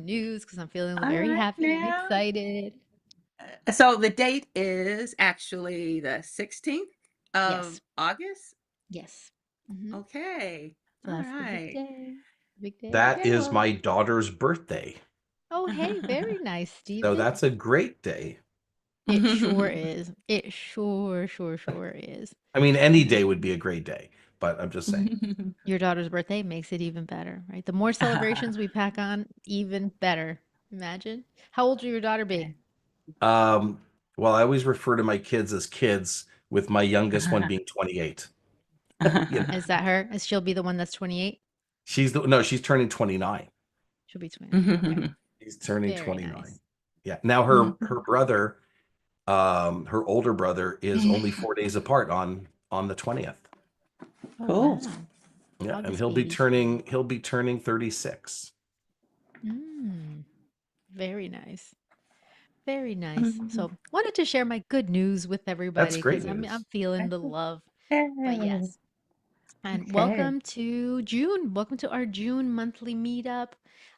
news because I'm feeling All very right happy and now. excited. So the date is actually the 16th of Yes. August. Yes. Hmm. Okay. So All that's the big right. day. Big day. That Okay. is Well. my daughter's birthday. Oh, hey, very nice, So Stephen. that's a great day. It sure is. It sure is. I mean, any day would be a great day, but I'm just saying. Your daughter's birthday makes it even better, right? The more celebrations we pack on, even better. Imagine. How old will your daughter be? Um, well, I always refer to my kids as kids, with my youngest one being 28. You know, Is that her? Is she'll be the one that's 28? she's turning 29. She'll be 29. Okay. She's turning Very 29. nice. Yeah. Now her brother, her older brother, is only 4 days apart on the 20th. Oh, Cool. wow. Yeah, and August he'll be babies. turning 36. Mm, very nice. Very nice. So, wanted to share my good news with That's everybody great because I'm news. feeling the love. But Yay. yes, and Okay. welcome to June. Welcome to our June monthly meetup.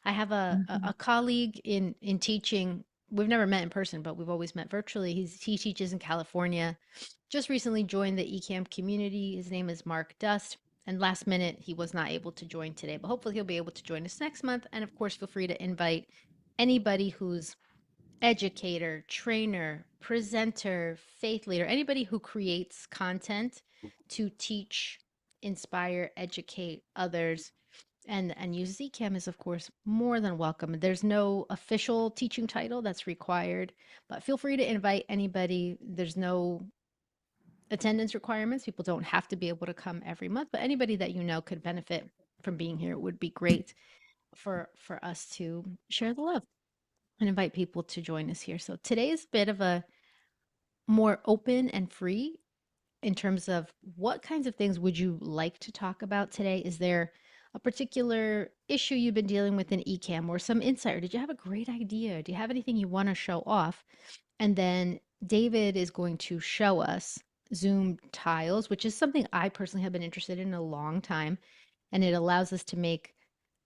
I have a colleague in teaching. We've never met in person, but we've always met virtually. He teaches in California. Just recently joined the Ecamm community. His name is Mark Dust. And last minute, he was not able to join today, but hopefully he'll be able to join us next month. And of course, feel free to invite anybody who's educator, trainer, presenter, faith leader, anybody who creates content to teach, inspire, educate others and use Zcam is of course more than welcome. There's no official teaching title that's required, but feel free to invite anybody. There's no attendance requirements. People don't have to be able to come every month, but anybody that you know could benefit from being here would be great for us to share the love and invite people to join us here. So today is a bit of a more open and free in terms of what kinds of things would you like to talk about today? Is there a particular issue you've been dealing with in Ecamm or some insight? Or did you have a great idea? Do you have anything you want to show off? And then David is going to show us Zoom tiles, which is something I personally have been interested in a long time. And it allows us to make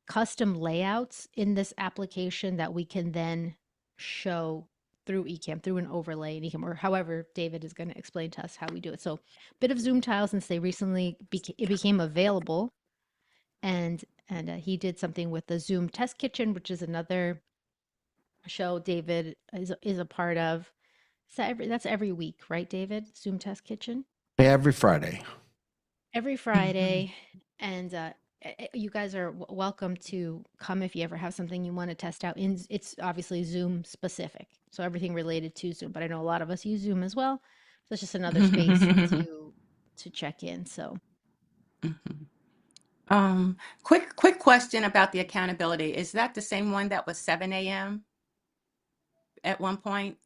custom layouts in this application that we can then show through Ecamm, through an overlay in Ecamm, or however David is going to explain to us how we do it. So, bit of Zoom tiles since they recently it became available, and he did something with the Zoom Test Kitchen, which is another show David is a part of. That's every week, right, David? Zoom Test Kitchen Every Friday. every Friday, and you guys are welcome to come if you ever have something you want to test out. It's obviously Zoom specific, so everything related to Zoom. But I know a lot of us use Zoom as well, so it's just another space to check in. So Um, quick question about the accountability. Is that the same one that was 7 a.m. at one point?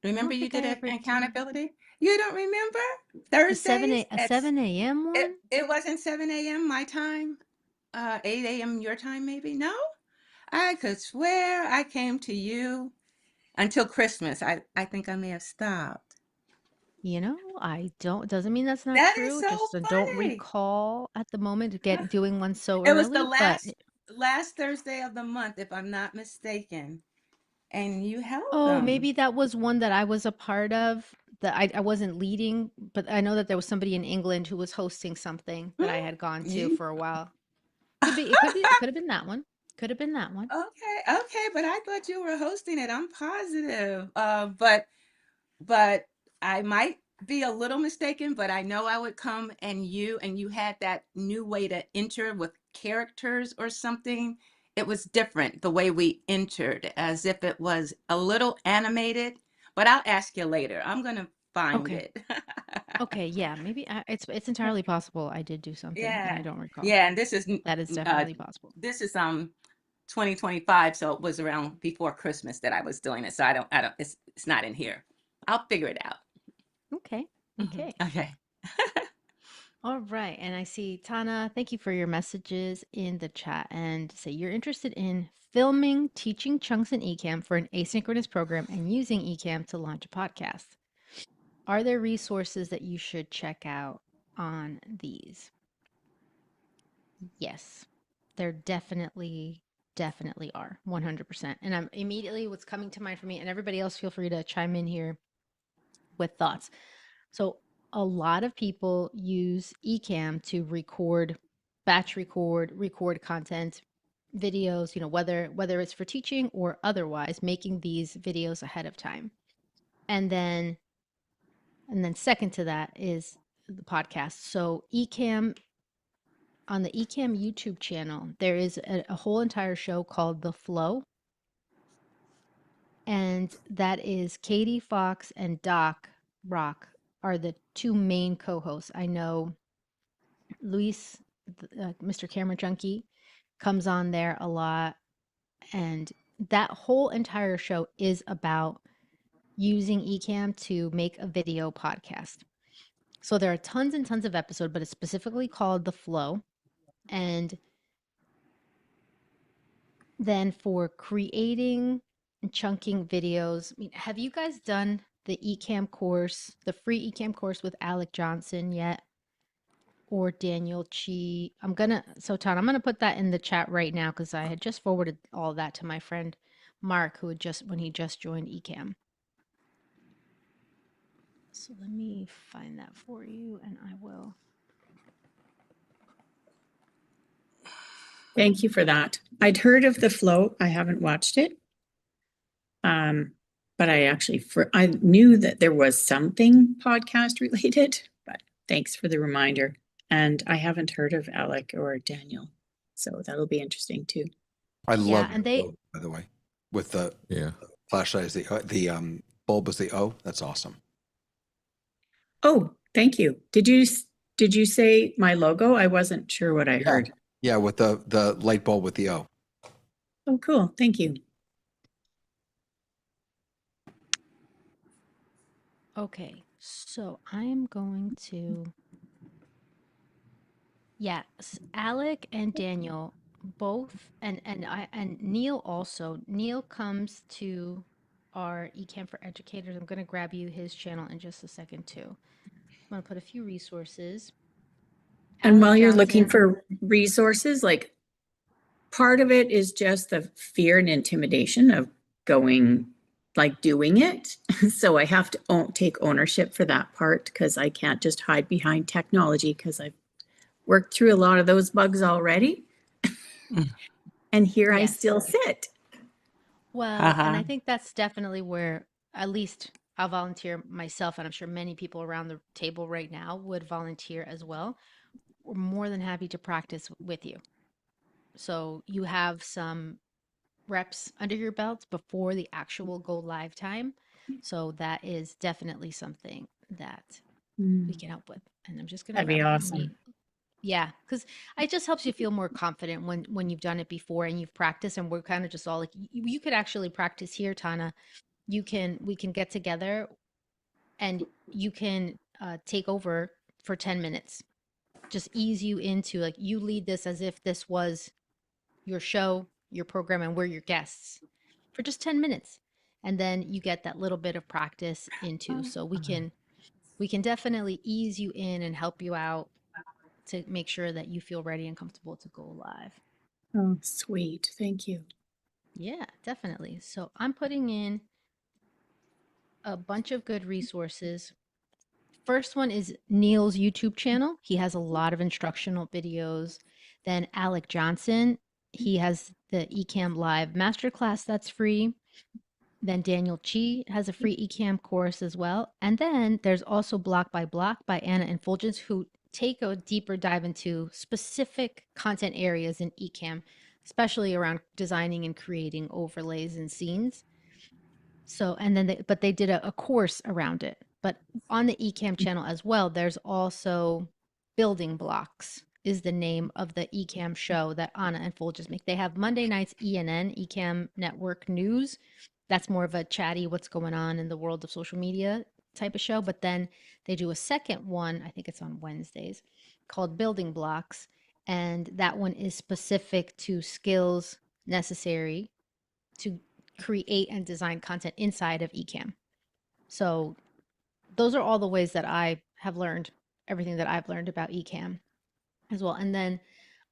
I Remember don't you think did I an ever did accountability? You don't remember? the Thursdays a at 7 a.m. one. it wasn't 7 a.m. my time, 8 a.m. your time maybe? No? I could swear I came to you until Christmas. I think I may have stopped. I don't. Doesn't mean that's not That is true. so Just don't funny. recall at the moment doing one so It was the early. But last Thursday of the month, if I'm not mistaken, and you held oh, them. maybe that was one that I was a part of that I wasn't leading, but I know that there was somebody in England who was hosting something that I Hmm? had gone to You for a while. Could be, it could be, it could have been that one. Could have been that one. okay? Okay, but I thought you were hosting it. I'm positive. But I might be a little mistaken, but I know I would come and you had that new way to enter with characters or something. It was different the way we entered, as if it was a little animated. But I'll ask you later. I'm gonna find Okay. it. Okay. Yeah. Maybe it's entirely possible I did do something and I Yeah, don't recall. yeah, and That is uh definitely possible. this is 2025, so it was around before Christmas that I was doing it. So I don't it's not in here. I'll figure it out. Okay. Mhm. Okay. Okay. All right. And I see Tana, thank you for your messages in the chat and say you're interested in filming teaching chunks in Ecamm for an asynchronous program and using Ecamm to launch a podcast. Are there resources that you should check out on these? Yes, there definitely. definitely are 100%. And I'm immediately what's coming to mind for me, and everybody else feel free to chime in here with thoughts. So a lot of people use Ecamm to record, batch record content, videos, whether it's for teaching or otherwise, making these videos ahead of time. And then second to that is the podcast. So Ecamm on the Ecamm YouTube channel, there is a whole entire show called The Flow, and that is Katie Fox and Doc Rock are the two main co-hosts. I know Luis, Mr. Camera Junkie, comes on there a lot, and that whole entire show is about using Ecamm to make a video podcast. So there are tons and tons of episodes, but it's specifically called The Flow. And then for creating and chunking videos, I mean, have you guys done the Ecamm course, the free Ecamm course with Alec Johnson yet? Or Daniel Chi? Todd, I'm gonna put that in the chat right now because I had just forwarded all that to my friend Mark, who had when he just joined Ecamm. So let me find that for you and I will. Thank you for that. I'd heard of The Flow. I haven't watched it. But I knew that there was something podcast related, but thanks for the reminder. And I haven't heard of Alec or Daniel, so that'll be interesting too. I love and your they logo, by the way, with the Yeah. flashlight as the bulb as the O. That's awesome. Oh, thank you. Did you say my logo? I wasn't sure what I heard. Yeah, with the light bulb with the O. Oh, cool. Thank you. Okay, so I am going to Alec and Daniel both and Neil also. Neil comes to our Ecamm for Educators. I'm going to grab you his channel in just a second too. I'm going to put a few resources. And Alec while you're looking Johnson, for resources, like part of it is just the fear and intimidation of going, like doing it. So I have to take ownership for that part because I can't just hide behind technology because I've worked through a lot of those bugs already. And here I yes. still sit. Well, and I think that's definitely where at least I'll volunteer myself, and I'm sure many people around the table right now would volunteer as well. We're more than happy to practice with you. So you have some reps under your belt before the actual go live time. So that is definitely something that we can help with. And I'm just going to That'd be grab awesome. Yeah, because it just helps you feel more confident when you've done it before and you've practiced. And we're kind of just all like, you could actually practice here, Tana. We can get together and you can take over for 10 minutes. Just ease you into like you lead this as if this was your show, your program, and we're your guests for just 10 minutes. And then you get that little bit of practice into. So we can definitely ease you in and help you out to make sure that you feel ready and comfortable to go live. Oh, sweet. Thank you. Yeah, definitely. So I'm putting in a bunch of good resources. First one is Neil's YouTube channel. He has a lot of instructional videos. Then Alec Johnson, he has the Ecamm Live Masterclass that's free. Then Daniel Chi has a free Ecamm course as well. And then there's also Block by Block by Anna and Fulgence, who take a deeper dive into specific content areas in Ecamm, especially around designing and creating overlays and scenes. So, and then but they did a course around it. But on the Ecamm channel as well, there's also Building Blocks is the name of the Ecamm show that Anna and Fulgence make. They have Monday nights ENN, Ecamm Network News. That's more of a chatty, what's going on in the world of social media type of show. But then they do a second one, I think it's on Wednesdays, called Building Blocks. And that one is specific to skills necessary to create and design content inside of Ecamm. So those are all the ways that I have learned everything that I've learned about Ecamm as well. And then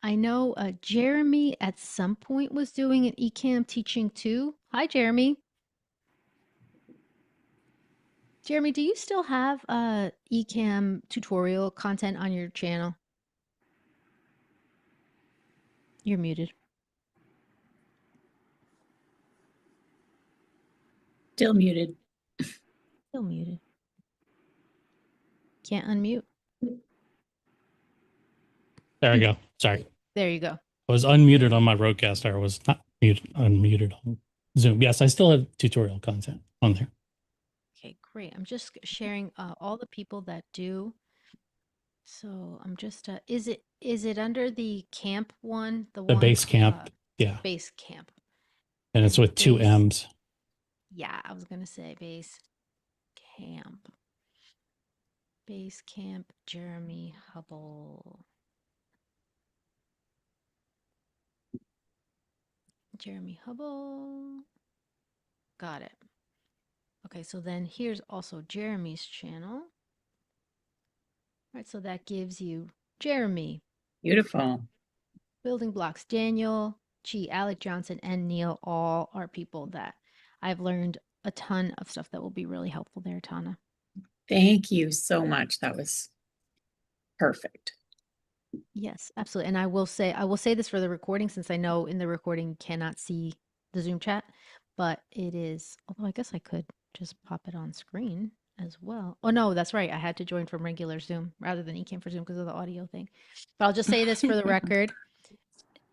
I know Jeremy at some point was doing an Ecamm teaching too. Hi, Jeremy. Jeremy, do you still have Ecamm tutorial content on your channel? You're muted. Still muted. Still muted. Can't unmute. There we go. Sorry. There you go. I was unmuted on my Rodecaster. I was not unmuted on Zoom. Yes, I still have tutorial content on there. Okay, great. I'm just sharing all the people that do. So I'm just is it under the camp one? The The one base camp. Yeah. base camp. And it's with two M's. Yeah, I was gonna say base camp. Base camp Jeremy Hubble. Jeremy Hubble. Got it. Okay, so then here's also Jeremy's channel. All right, so that gives you Jeremy. Beautiful. Building Blocks, Daniel, Chi, Alec Johnson, and Neil all are people that I've learned a ton of stuff that will be really helpful there, Tana. Thank you so much. That was perfect. Yes, absolutely. And I will say this for the recording, since I know in the recording you cannot see the Zoom chat, but it is, although I guess I could just pop it on screen as well. Oh no, that's right. I had to join from regular Zoom rather than Ecamm for Zoom because of the audio thing. But I'll just say this for the record.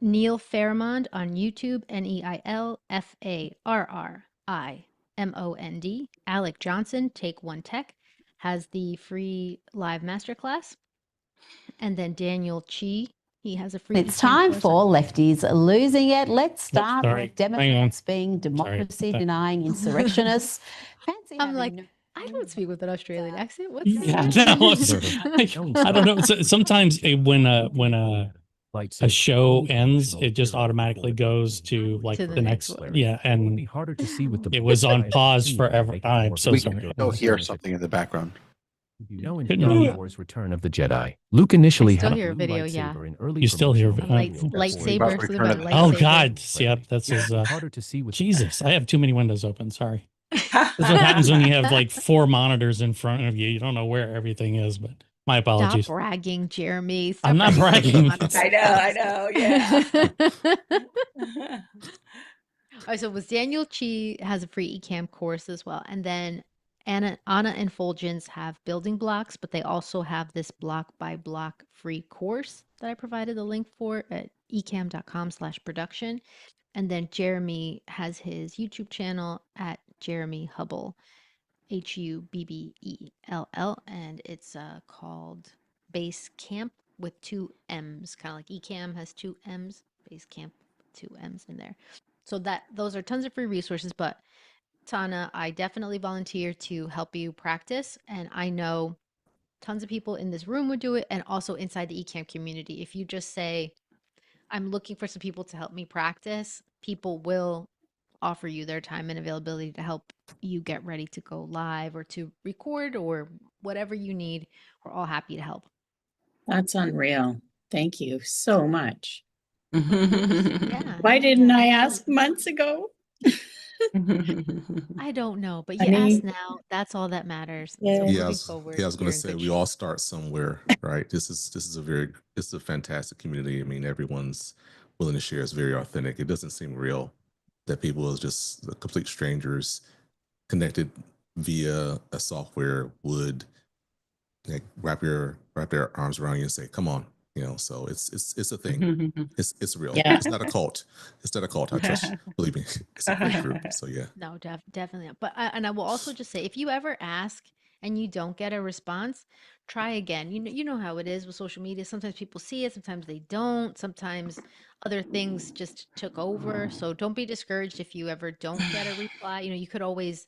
Neil Fairmond on YouTube, NeilFarrimond. Alec Johnson, Take One Tech, has the free live masterclass. And then Daniel Chi, he has a free. It's time for Lefties Losing It. Let's start Sorry. with Democrats being democracy denying insurrectionists. Fancy I'm having like, no- I don't speak with an Australian accent. What's Yeah, that? no, I don't know. Sometimes when a show ends, it just automatically goes to like To the next one. yeah, and harder to see with the it was on pause forever. I'm so We sorry. can still hear something in the background. You know, in Couldn't Star hear. Wars: Return of the Jedi, Luke initially still had hear a a blue video, yeah. lightsaber in early You still hear promotional Light, videos. lightsaber. Return Something of about the- Oh lightsaber. God, yep, this is harder to see with Jesus. I have too many windows open. Sorry. That's what happens when you have like 4 monitors in front of you. You don't know where everything is, but my apologies. Stop bragging, Jeremy. I'm not bragging. I know, yeah. All right, so it was Daniel Chi has a free Ecamm course as well. And then Anna and Fulgence have building blocks, but they also have this block by block free course that I provided the link for at ecamm.com/production. And then Jeremy has his YouTube channel at Jeremy Hubble, Hubbell, and it's called Base Camp with 2 M's, kind of like Ecamm has 2 M's, Base Camp, 2 M's in there. So those are tons of free resources, but Tana, I definitely volunteer to help you practice, and I know tons of people in this room would do it, and also inside the Ecamm community. If you just say, I'm looking for some people to help me practice, people will offer you their time and availability to help you get ready to go live or to record or whatever you need. We're all happy to help. That's unreal. Thank you so much. Yeah. Why didn't I ask months ago? I don't know, but I you asked mean- now. That's all that matters. Yeah. So Yeah, moving I was forward, going you're to in say good we shape. all start somewhere, right? This is a fantastic community. I mean, everyone's willing to share. It's very authentic. It doesn't seem real that people is just complete strangers connected via a software would like wrap their arms around you and say, "Come on," you know. So it's a thing. It's real. Yeah. It's not a cult. It's not a cult. I trust. Believe me, it's a great group. So yeah. No, definitely not. But and I will also just say, if you ever ask and you don't get a response, try again. You know how it is with social media. Sometimes people see it, sometimes they don't. Sometimes other things just took over. So don't be discouraged if you ever don't get a reply. You could always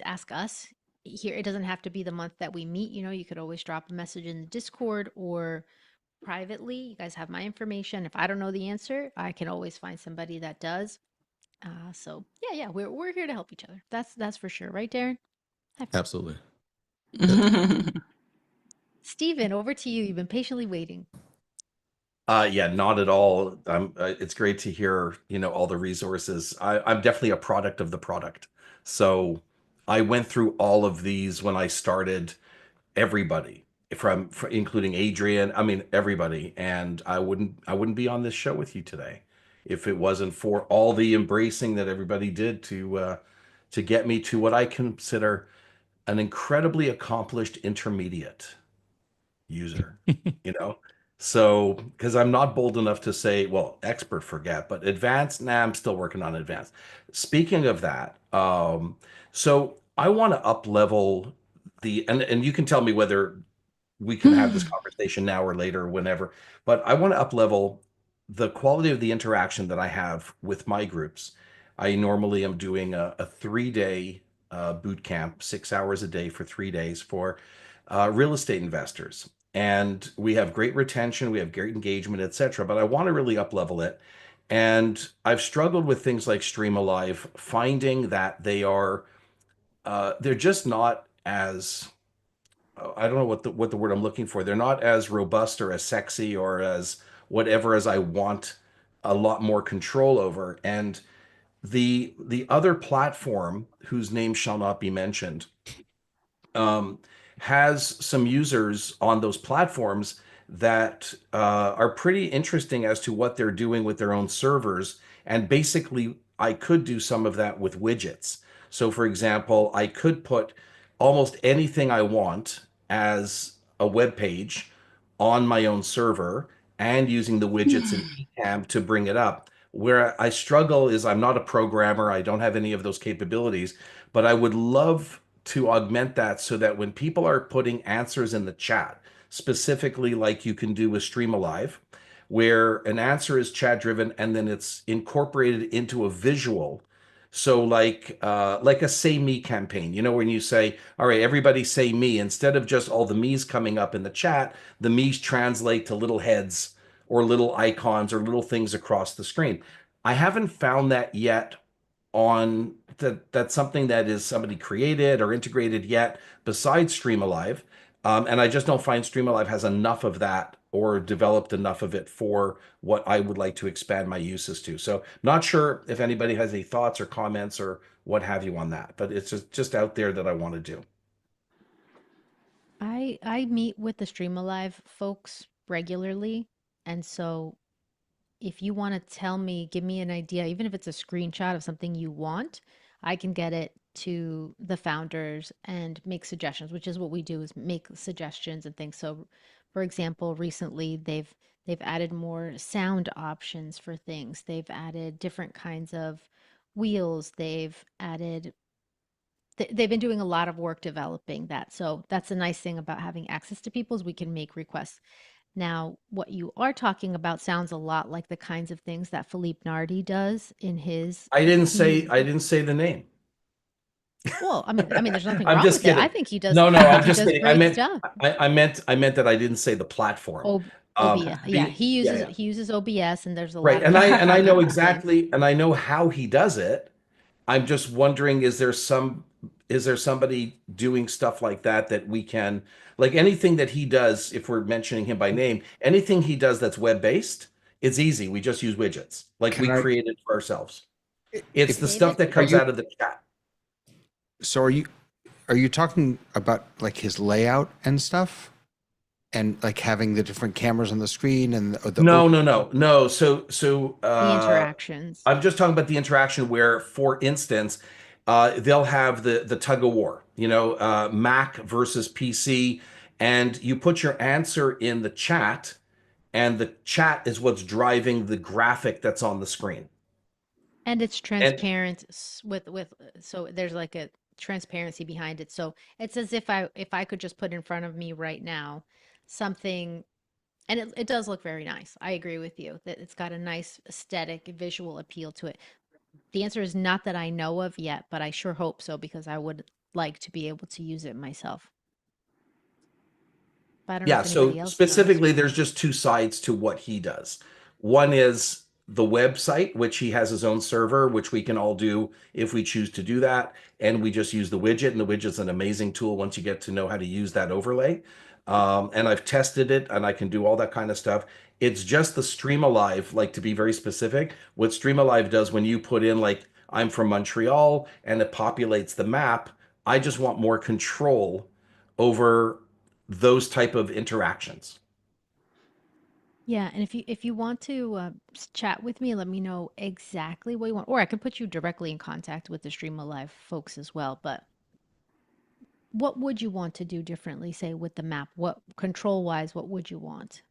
ask us here. It doesn't have to be the month that we meet. You could always drop a message in the Discord or privately. You guys have my information. If I don't know the answer, I can always find somebody that does. So yeah, we're here to help each other. That's for sure, right, Darren? Absolutely. Stephen, over to you. You've been patiently waiting. Yeah, not at all. It's great to hear, all the resources. I'm definitely a product of the product. So I went through all of these when I started, everybody including Adrian, I mean everybody, and I wouldn't be on this show with you today if it wasn't for all the embracing that everybody did to get me to what I consider an incredibly accomplished intermediate user, you know? So, because I'm not bold enough to say, well, expert, forget, but advanced, nah, I'm still working on advanced. Speaking of that, so I want to up level and you can tell me whether we can have this conversation now or later or whenever, but I want to up level the quality of the interaction that I have with my groups. I normally am doing a 3 day boot camp, 6 hours a day for 3 days for real estate investors. And we have great retention, we have great engagement, etc. But I want to really up level it. And I've struggled with things like Stream Alive, finding that they're just not as I don't know what the word I'm looking for. They're not as robust or as sexy or as whatever as I want a lot more control over. And the other platform whose name shall not be mentioned um, has some users on those platforms that are pretty interesting as to what they're doing with their own servers. And basically, I could do some of that with widgets. So, for example, I could put almost anything I want as a web page on my own server and using the widgets in Ecamm to bring it up. Where I struggle is I'm not a programmer, I don't have any of those capabilities, but I would love to augment that so that when people are putting answers in the chat, specifically like you can do with Stream Alive, where an answer is chat driven and then it's incorporated into a visual. So like a say me campaign, when you say, all right, everybody say me, instead of just all the me's coming up in the chat, the me's translate to little heads or little icons or little things across the screen. I haven't found that yet on that's something that is somebody created or integrated yet besides Stream Alive. And I just don't find Stream Alive has enough of that or developed enough of it for what I would like to expand my uses to. So not sure if anybody has any thoughts or comments or what have you on that, but it's just out there that I want to do. I meet with the Stream Alive folks regularly, and so if you want to tell me, give me an idea, even if it's a screenshot of something you want, I can get it to the founders and make suggestions, which is what we do is make suggestions and things. So, for example, recently they've added more sound options for things. They've added different kinds of wheels. They've been doing a lot of work developing that. So that's the nice thing about having access to people is we can make requests. Now, what you are talking about sounds a lot like the kinds of things that Philippe Nardi does in his I didn't say he I didn't say the name. well, I mean there's nothing I'm wrong just with it. I kidding. think he does No, no, I think I'm he just does kidding. I great meant stuff. I meant that I didn't say the platform. OBS. Yeah, Yeah, yeah. he uses OBS and there's a Right. lot of And I know different things. exactly and I know how he does it. I'm just wondering, is there somebody doing stuff like that we can, like anything that he does, if we're mentioning him by name, anything he does that's web-based, it's easy. We just use widgets. Like we Can I, create it for ourselves. It's if, the stuff David? that are comes you, out of the chat. so are you talking about like his layout and stuff? And like having the different cameras on the screen and the No, open, no, no, no. So The interactions. I'm just talking about the interaction where, for instance, they'll have the tug of war, Mac versus PC, and you put your answer in the chat, and the chat is what's driving the graphic that's on the screen. And it's And transparent with so there's like a transparency behind it. So it's as if I could just put in front of me right now something and it does look very nice. I agree with you that it's got a nice aesthetic visual appeal to it. The answer is not that I know of yet, but I sure hope so because I would like to be able to use it myself. But I don't know yeah, if anybody so else knows. specifically, there's just two sides to what he does. One is the website, which he has his own server, which we can all do if we choose to do that. And we just use the widget, and the widget's an amazing tool once you get to know how to use that overlay. And I've tested it, and I can do all that kind of stuff. It's just the Stream Alive, like to be very specific, what Stream Alive does when you put in like I'm from Montreal and it populates the map, I just want more control over those type of interactions. Yeah, and if you want to chat with me, let me know exactly what you want, or I can put you directly in contact with the Stream Alive folks as well. But what would you want to do differently, say with the map? What control wise, what would you want?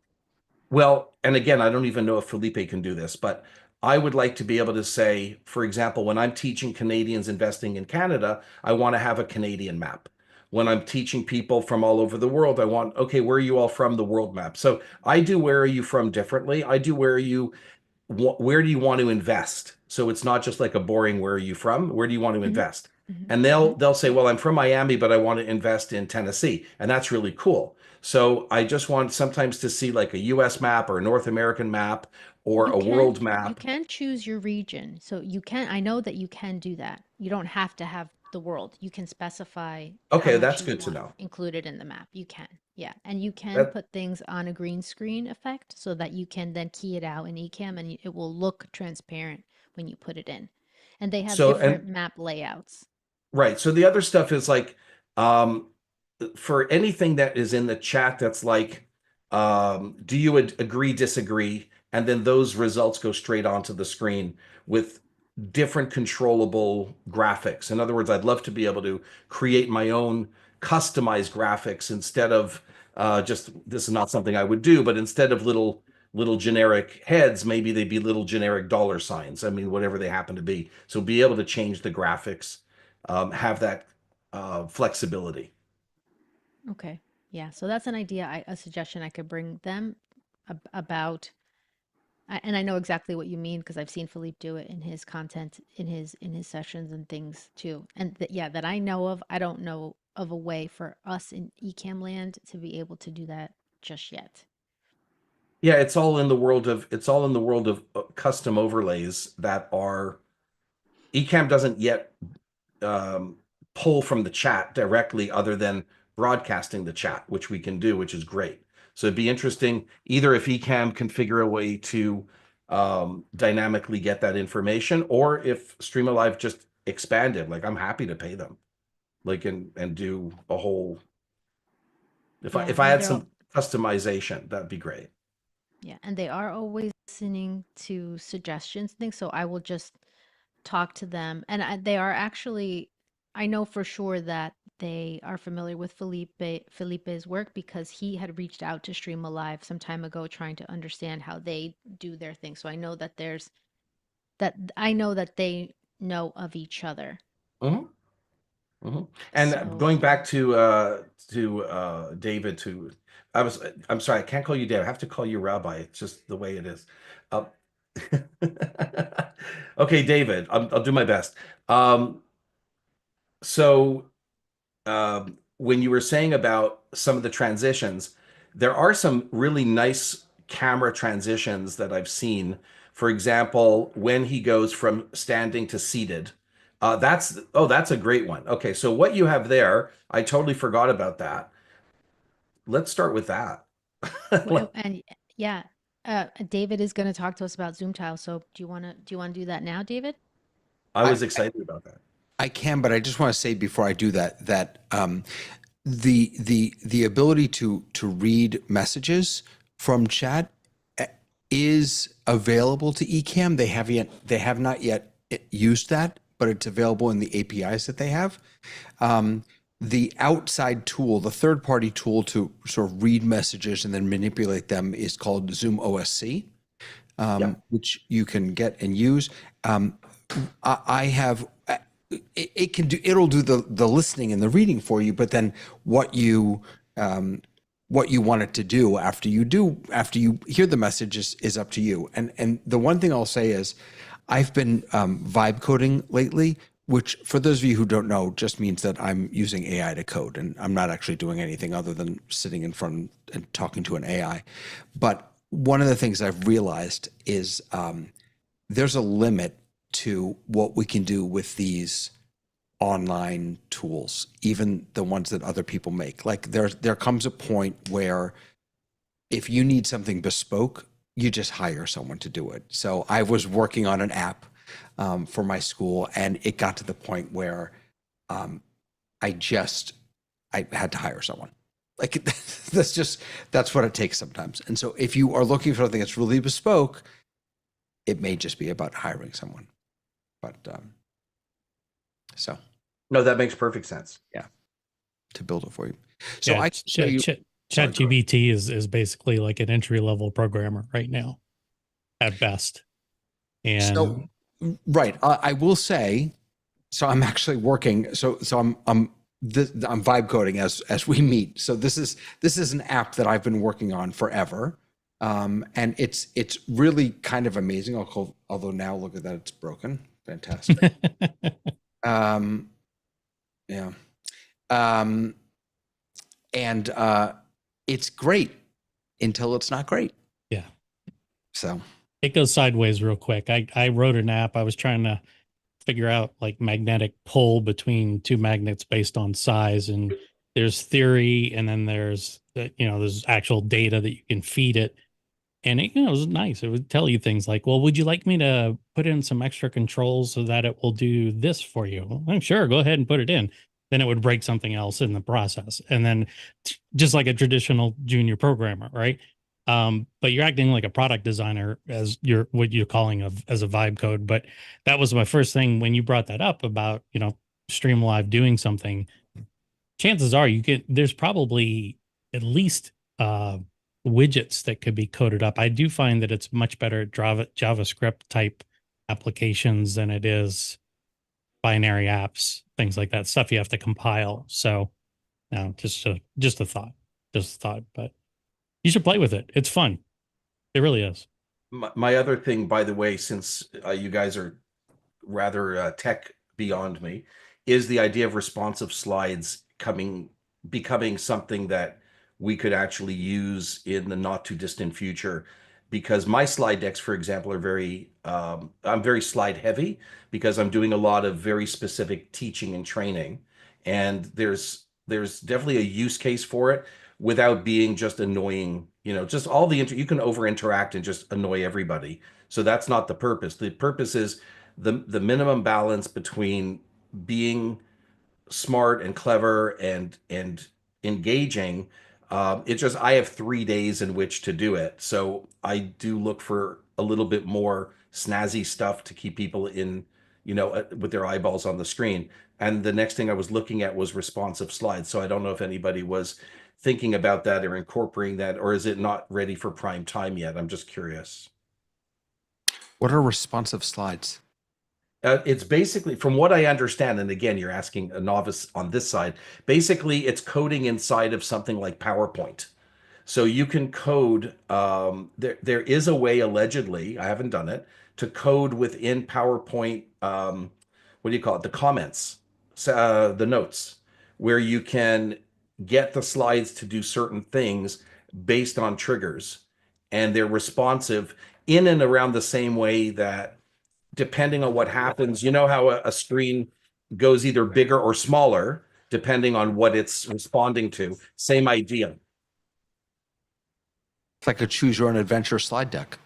Well, and again, I don't even know if Felipe can do this, but I would like to be able to say, for example, when I'm teaching Canadians investing in Canada, I want to have a Canadian map. When I'm teaching people from all over the world, I want, okay, where are you all from, the world map. So I do where are you from differently. I do where do you want to invest? So it's not just like a boring where are you from? Where do you want to Hmm. invest? Hmm. And Hmm. they'll say, well, I'm from Miami, but I want to invest in Tennessee. And that's really cool. So I just want sometimes to see like a US map or a North American map or a world You map. can choose your region. So you can, I know that you can do that. You don't have to have the world. You can specify how Okay, much that's you good to want know. included in the map. You can. Yeah. And you can That put things on a green screen effect so that you can then key it out in Ecamm and it will look transparent when you put it in. And they have so different and map layouts. right. So the other stuff is like um for anything that is in the chat that's like do you agree, disagree? And then those results go straight onto the screen with different controllable graphics. In other words, I'd love to be able to create my own customized graphics instead of just this is not something I would do, but instead of little generic heads, maybe they'd be little generic dollar signs. I mean, whatever they happen to be. So be able to change the graphics, have that flexibility. Okay. Yeah. So that's an idea, a suggestion I could bring them about. And I know exactly what you mean because I've seen Philippe do it in his content, in his sessions and things too. And that, yeah, that I know of, I don't know of a way for us in Ecamm land to be able to do that just yet. Yeah, it's all in the world of custom overlays that are Ecamm doesn't yet um, pull from the chat directly other than broadcasting the chat, which we can do, which is great. So it'd be interesting either if Ecamm can figure a way to dynamically get that information, or if Stream Alive just expanded. Like I'm happy to pay them, like and do a whole. If I Yeah, if I no, had they're all, some customization, that'd be great. yeah, and they are always listening to suggestions, and things. So I will just talk to them. And they are actually, I know for sure that they are familiar with Felipe's work because he had reached out to Stream Alive some time ago trying to understand how they do their thing. So I know that I know that they know of each other. Mhm, mhm. And So going back to David, I'm sorry, I can't call you David. I have to call you Rabbi. It's just the way it is. Uh, okay, David, I'll do my best. Um, so when you were saying about some of the transitions, there are some really nice camera transitions that I've seen. For example, when he goes from standing to seated, that's a great one. Okay, so what you have there, I totally forgot about that. Let's start with that. and yeah, David is going to talk to us about Zoom Tile. So do you want to do that now, David? I I, was excited about that. I can, but I just want to say before I do that that the ability to read messages from chat is available to Ecamm. They have not yet used that, but it's available in the APIs that they have. Um, the outside tool, the third party tool to sort of read messages and then manipulate them is called Zoom OSC, Yeah. which you can get and use. I have it can do it'll do the listening and the reading for you, but then what you want it to do after you hear the message is up to you. And the one thing I'll say is I've been vibe coding lately, which for those of you who don't know just means that I'm using AI to code and I'm not actually doing anything other than sitting in front and talking to an AI. But one of the things I've realized is there's a limit to what we can do with these online tools, even the ones that other people make. Like there comes a point where if you need something bespoke, you just hire someone to do it. So I was working on an app for my school, and it got to the point where I had to hire someone. Like that's what it takes sometimes. And so if you are looking for something that's really bespoke, it may just be about hiring someone. But so No, that makes perfect sense. Yeah, to build it for you. So yeah, I show you. ChatGPT is basically like an entry level programmer right now, at best. And So right, I will say. So I'm actually working. So I'm vibe coding as we meet. So this is an app that I've been working on forever, and it's really kind of amazing. Although now look at that, it's broken. Fantastic. Yeah. And it's great until it's not great. Yeah. So it goes sideways real quick. I wrote an app. I was trying to figure out like magnetic pull between two magnets based on size, and there's theory, and then there's there's actual data that you can feed it, and it was nice. It would tell you things like, well, would you like me to put in some extra controls so that it will do this for you? Well, I'm sure, go ahead and put it in. Then it would break something else in the process, and then just like a traditional junior programmer, right? But you're acting like a product designer as what you're calling as a vibe code. But that was my first thing when you brought that up about, Stream Live doing something. Chances are there's probably at least widgets that could be coded up. I do find that it's much better at JavaScript type applications than it is binary apps, things like that, stuff you have to compile. So no, just a thought, but you should play with it. It's fun. It really is. My other thing, by the way, since you guys are rather tech beyond me, is the idea of responsive slides becoming something that we could actually use in the not too distant future. Because my slide decks, for example, are I'm very slide heavy because I'm doing a lot of very specific teaching and training. And there's definitely a use case for it without being just annoying, just all you can over interact and just annoy everybody. So that's not the purpose. The purpose is the minimum balance between being smart and clever and engaging. I have 3 days in which to do it, so I do look for a little bit more snazzy stuff to keep people in, with their eyeballs on the screen. And the next thing I was looking at was responsive slides. So I don't know if anybody was thinking about that or incorporating that, or is it not ready for prime time yet? I'm just curious. What are responsive slides? It's basically, from what I understand, and again, you're asking a novice on this side, basically it's coding inside of something like PowerPoint. So you can code, there is a way, allegedly, I haven't done it, to code within PowerPoint, what do you call it? The comments, the notes, where you can get the slides to do certain things based on triggers. And they're responsive in and around the same way that, depending on what happens, you know how a screen goes either bigger or smaller, depending on what it's responding to. Same idea. It's like a choose your own adventure slide deck.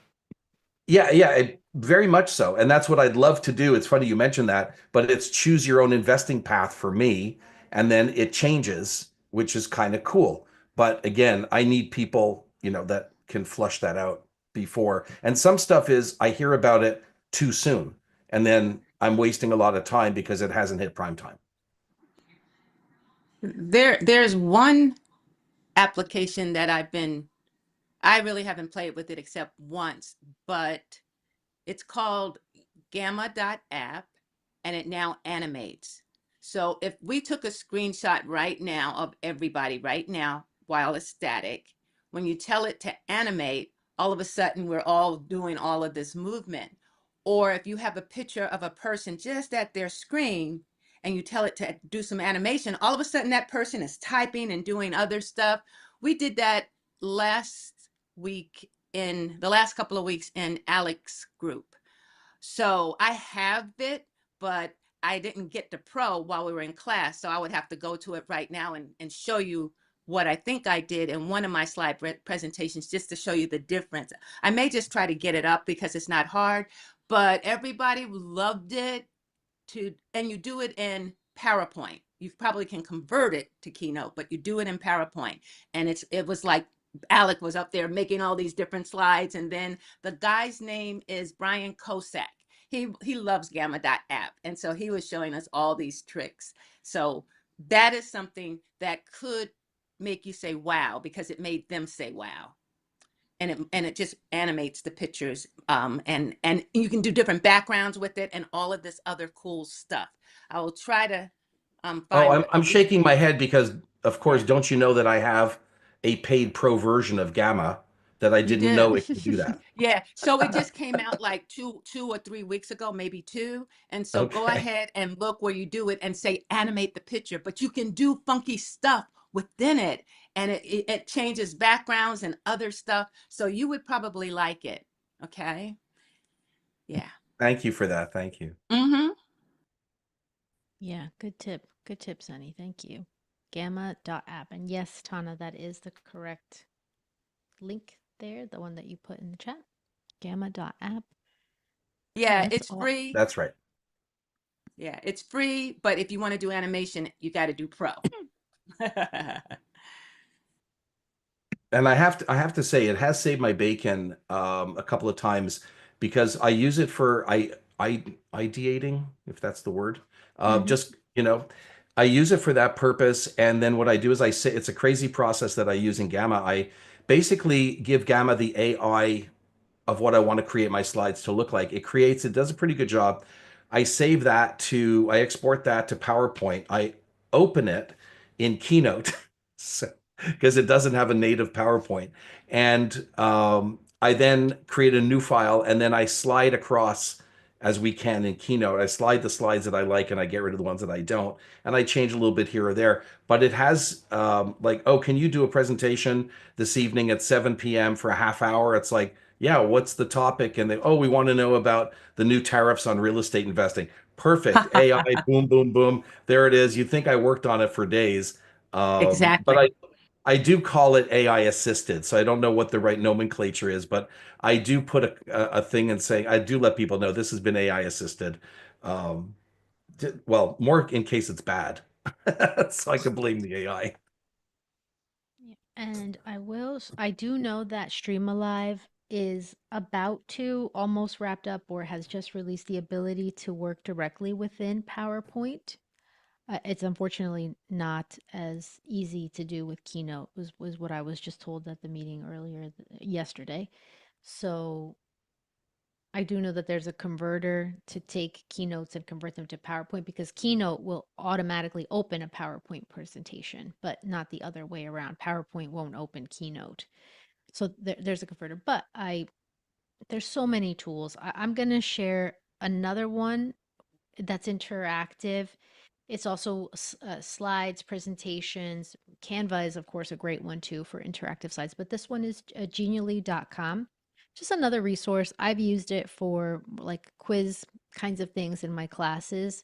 Yeah, very much so. And that's what I'd love to do. It's funny you mentioned that, but it's choose your own investing path for me. And then it changes, which is kind of cool. But again, I need people, that can flush that out before. And some stuff is, I hear about it too soon. And then I'm wasting a lot of time because it hasn't hit prime time. There's one application that I really haven't played with it except once, but it's called Gamma.app, and it now animates. So if we took a screenshot right now of everybody right now while it's static, when you tell it to animate, all of a sudden we're all doing all of this movement. Or if you have a picture of a person just at their screen and you tell it to do some animation, all of a sudden that person is typing and doing other stuff. We did that last week, in the last couple of weeks, in Alex's group. So I have it, but I didn't get the pro while we were in class. So I would have to go to it right now and show you what I think I did in one of my slide presentations just to show you the difference. I may just try to get it up because it's not hard, but everybody loved it and you do it in PowerPoint. You probably can convert it to Keynote, but you do it in PowerPoint. And it was like Alec was up there making all these different slides. And then the guy's name is Brian Kosak. He loves Gamma.app. And so he was showing us all these tricks. So that is something that could make you say wow, because it made them say wow. And it just animates the pictures, and you can do different backgrounds with it and all of this other cool stuff. I will try to Oh, find I'm what I'm shaking my head because, of course, yeah, don't you know that I have a paid pro version of Gamma that I you didn't do. know it could do that. Yeah, so it just came out like two or 3 weeks ago, maybe two. And so go Okay. ahead and look where you do it and say animate the picture, but you can do funky stuff within it, and it changes backgrounds and other stuff. So you would probably like it. Okay. Yeah. Thank you for that. Thank you. Mm-hmm. Yeah, good tip. Good tip, Sunny. Thank you. Gamma.app. And yes, Tana, that is the correct link there, the one that you put in the chat. Gamma.app. Yeah, Yeah, that's it's all. free. That's right. Yeah, it's free, but if you want to do animation, you got to do pro. And I have to say it has saved my bacon a couple of times because I use it for I ideating, if that's the word. Mm-hmm. Just, I use it for that purpose. And then what I do is I say it's a crazy process that I use in Gamma. I basically give Gamma the AI of what I want to create my slides to look like. It does a pretty good job. I export that to PowerPoint. I open it in Keynote so, because it doesn't have a native PowerPoint. And I then create a new file and then I slide across as we can in Keynote. I slide the slides that I like and I get rid of the ones that I don't. And I change a little bit here or there. But it has like, oh, can you do a presentation this evening at 7 p.m. for a half hour? It's like, yeah, what's the topic? And we want to know about the new tariffs on real estate investing. Perfect. AI, boom, boom, boom. There it is. You'd think I worked on it for days. But Exactly. I do call it AI assisted. So I don't know what the right nomenclature is, but I do put a thing and say, I do let people know this has been AI assisted. Um, well, more in case it's bad. So I can blame the AI. Yeah. And I do know that Stream Alive is about to almost wrapped up or has just released the ability to work directly within PowerPoint. It's unfortunately not as easy to do with Keynote, was what I was just told at the meeting earlier yesterday. So I do know that there's a converter to take keynotes and convert them to PowerPoint because Keynote will automatically open a PowerPoint presentation, but not the other way around. PowerPoint won't open Keynote. So there's a converter, but there's so many tools. I'm going to share another one that's interactive. It's also slides, presentations. Canva is, of course, a great one too for interactive slides, but this one is genially.com. Just another resource. I've used it for like quiz kinds of things in my classes.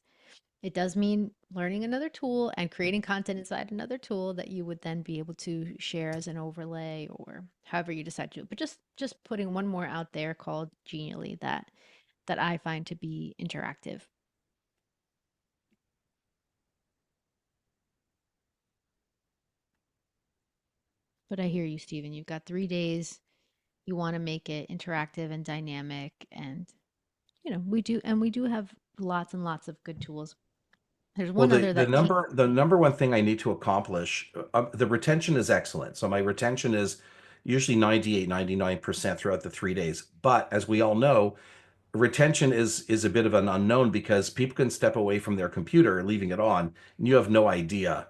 It does mean learning another tool and creating content inside another tool that you would then be able to share as an overlay or however you decide to do it. But just putting one more out there called Genially that I find to be interactive. But I hear you, Stephen. You've got 3 days. You want to make it interactive and dynamic. And, we do have lots and lots of good tools. There's Well, one the other the that keep, number the number one thing I need to accomplish, the retention is excellent. So my retention is usually 98, 99% throughout the 3 days. But as we all know, retention is a bit of an unknown because people can step away from their computer leaving it on and you have no idea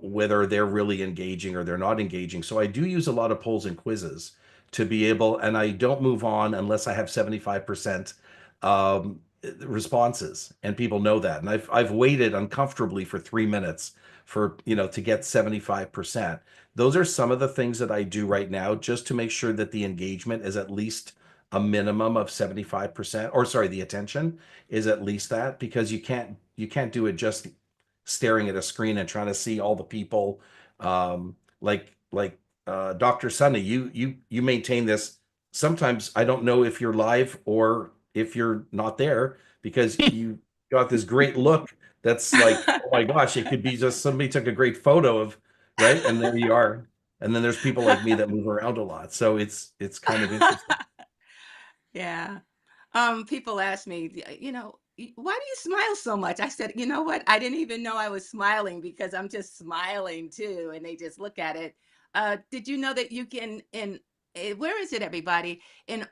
whether they're really engaging or they're not engaging. So I do use a lot of polls and quizzes to be able, and I don't move on unless I have 75% responses, and people know that. And I've waited uncomfortably for 3 minutes for to get 75%. Those are some of the things that I do right now just to make sure that the engagement is at least a minimum of 75%, or sorry, the attention is at least that, because you can't do it just staring at a screen and trying to see all the people. Dr. Sunny, you maintain this. Sometimes I don't know if you're live or if you're not there because you got this great look that's like, oh my gosh, it could be just somebody took a great photo of, right? And there you are. And then there's people like me that move around a lot. So it's kind of interesting. Yeah. People ask me, why do you smile so much? I said, you know what? I didn't even know I was smiling because I'm just smiling too. And they just look at it. Did you know that you can where is it, everybody? In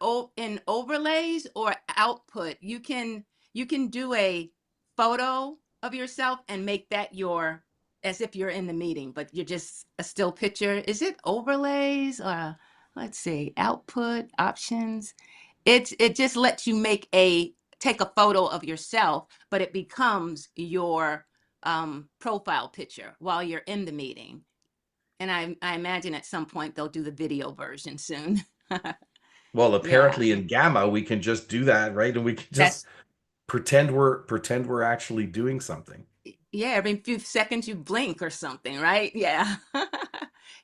overlays or output, you can do a photo of yourself and make that your as if you're in the meeting, but you're just a still picture. Is it overlays or let's see, output options? It just lets you take a photo of yourself, but it becomes your profile picture while you're in the meeting. And I imagine at some point they'll do the video version soon. Well, Yeah, apparently in Gamma we can just do that, right? And we can just that's pretend we're actually doing something. yeah. Every few seconds you blink or something, right? Yeah,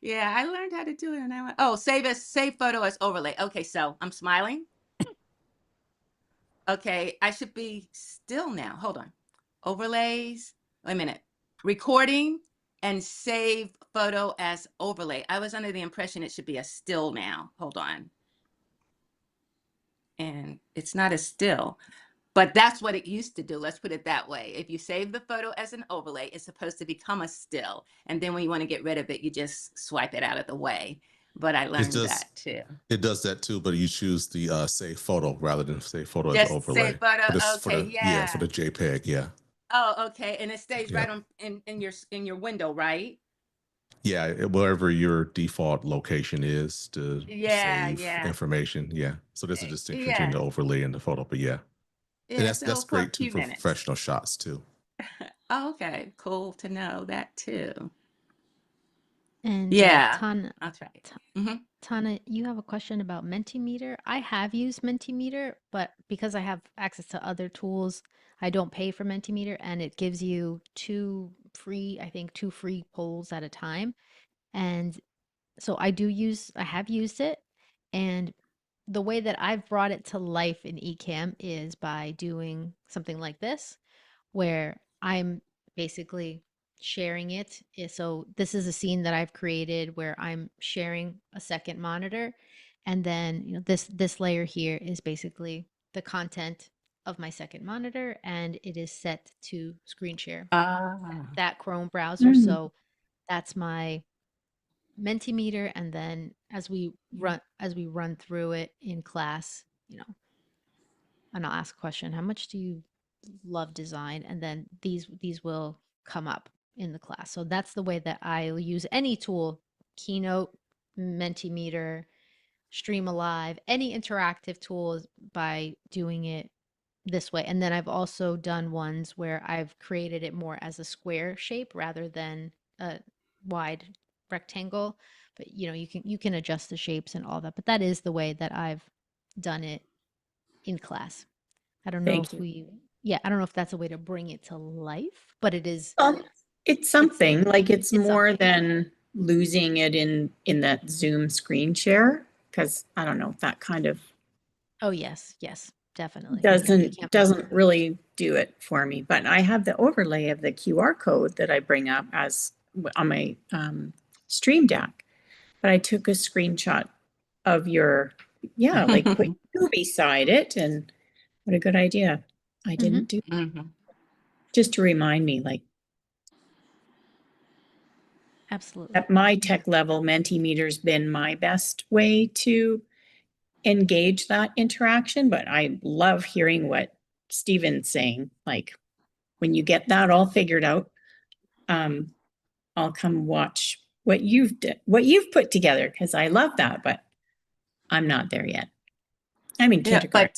yeah. I learned how to do it, and I went, oh, save photo as overlay. Okay, so I'm smiling. Okay, I should be still now. Hold on. Overlays. Wait a minute. Recording and save photo as overlay. I was under the impression it should be a still now. Hold on. And it's not a still, but that's what it used to do. Let's put it that way. If you save the photo as an overlay, it's supposed to become a still. And then when you want to get rid of it, you just swipe it out of the way. But I It learned does that too. it does that too, but you choose the save photo rather than save photo as Just save overlay photo. for this Okay, for yeah. the JPEG. Yeah, Oh, okay. And it stays yeah, right on in your window, right? yeah. Wherever your default location is to Yeah, save yeah. information. Yeah. So there's a distinction between Yeah. the overlay and the photo, but yeah, and Yeah, that's so for a great too few for minutes. professional shots too. Oh, okay, cool to know that too. And Yeah, that's right. Ta- Hmm. Tana, you have a question about Mentimeter. I have used Mentimeter, but because I have access to other tools, I don't pay for Mentimeter, and it gives you I think two free polls at a time. And so I have used it, and the way that I've brought it to life in Ecamm is by doing something like this, where I'm basically sharing it. So this is a scene that I've created where I'm sharing a second monitor, and then this layer here is basically the content of my second monitor, and it is set to screen share Ah. that Chrome browser. Mm. So that's my Mentimeter, and then as we run through it in class, and I'll ask a question, how much do you love design? And then these will come up in the class. So that's the way that I'll use any tool, Keynote, Mentimeter, Stream Alive, any interactive tools by doing it this way. And then I've also done ones where I've created it more as a square shape rather than a wide rectangle. But you can adjust the shapes and all that. But that is the way that I've done it in class. I don't know Thank if you. I don't know if that's a way to bring it to life, but it is, It's it's something like it's it's more something. than losing it in that Zoom screen share because I don't know, that kind of Oh, yes, yes, definitely. You doesn't can't mess with doesn't that. really do it for me. But I have the overlay of the QR code that I bring up as on my Stream Deck. But I took a screenshot of your like put you beside it, and what a good idea. I Hmm. didn't do Hmm. just to remind me, like Absolutely. at my tech level, Mentimeter's been my best way to engage that interaction, but I love hearing what Stephen's saying. Like when you get that all figured out, I'll come watch what you've put together because I love that, but I'm not there yet. I'm in Yeah, kindergarten.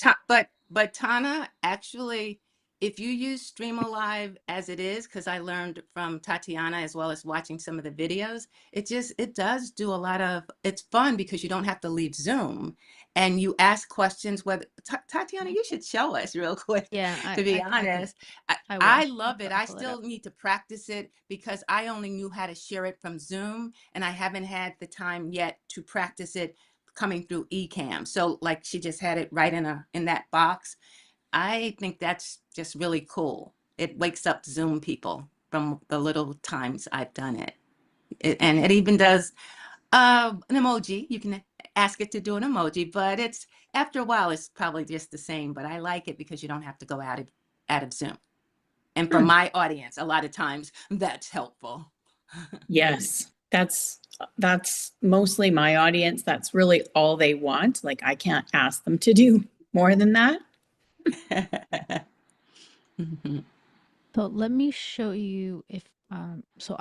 but Tana actually if you use Streamalive as it is, because I learned from Tatiana as well as watching some of the videos, it does do a lot of, it's fun because you don't have to leave Zoom and you ask questions. Whether Tatiana, you should show us real quick, Yeah, to be I can, honest. I I will. love it. I Pull it up. still need to practice it because I only knew how to share it from Zoom and I haven't had the time yet to practice it coming through Ecamm. So like she just had it right in that box. I think that's just really cool. It wakes up Zoom people from the little times I've done it. And it even does an emoji. You can ask it to do an emoji, but it's after a while, it's probably just the same. But I like it because you don't have to go out of Zoom. And for my audience, a lot of times that's helpful. Yes, that's mostly my audience. That's really all they want. Like I can't ask them to do more than that. Mhm. So let me show you if so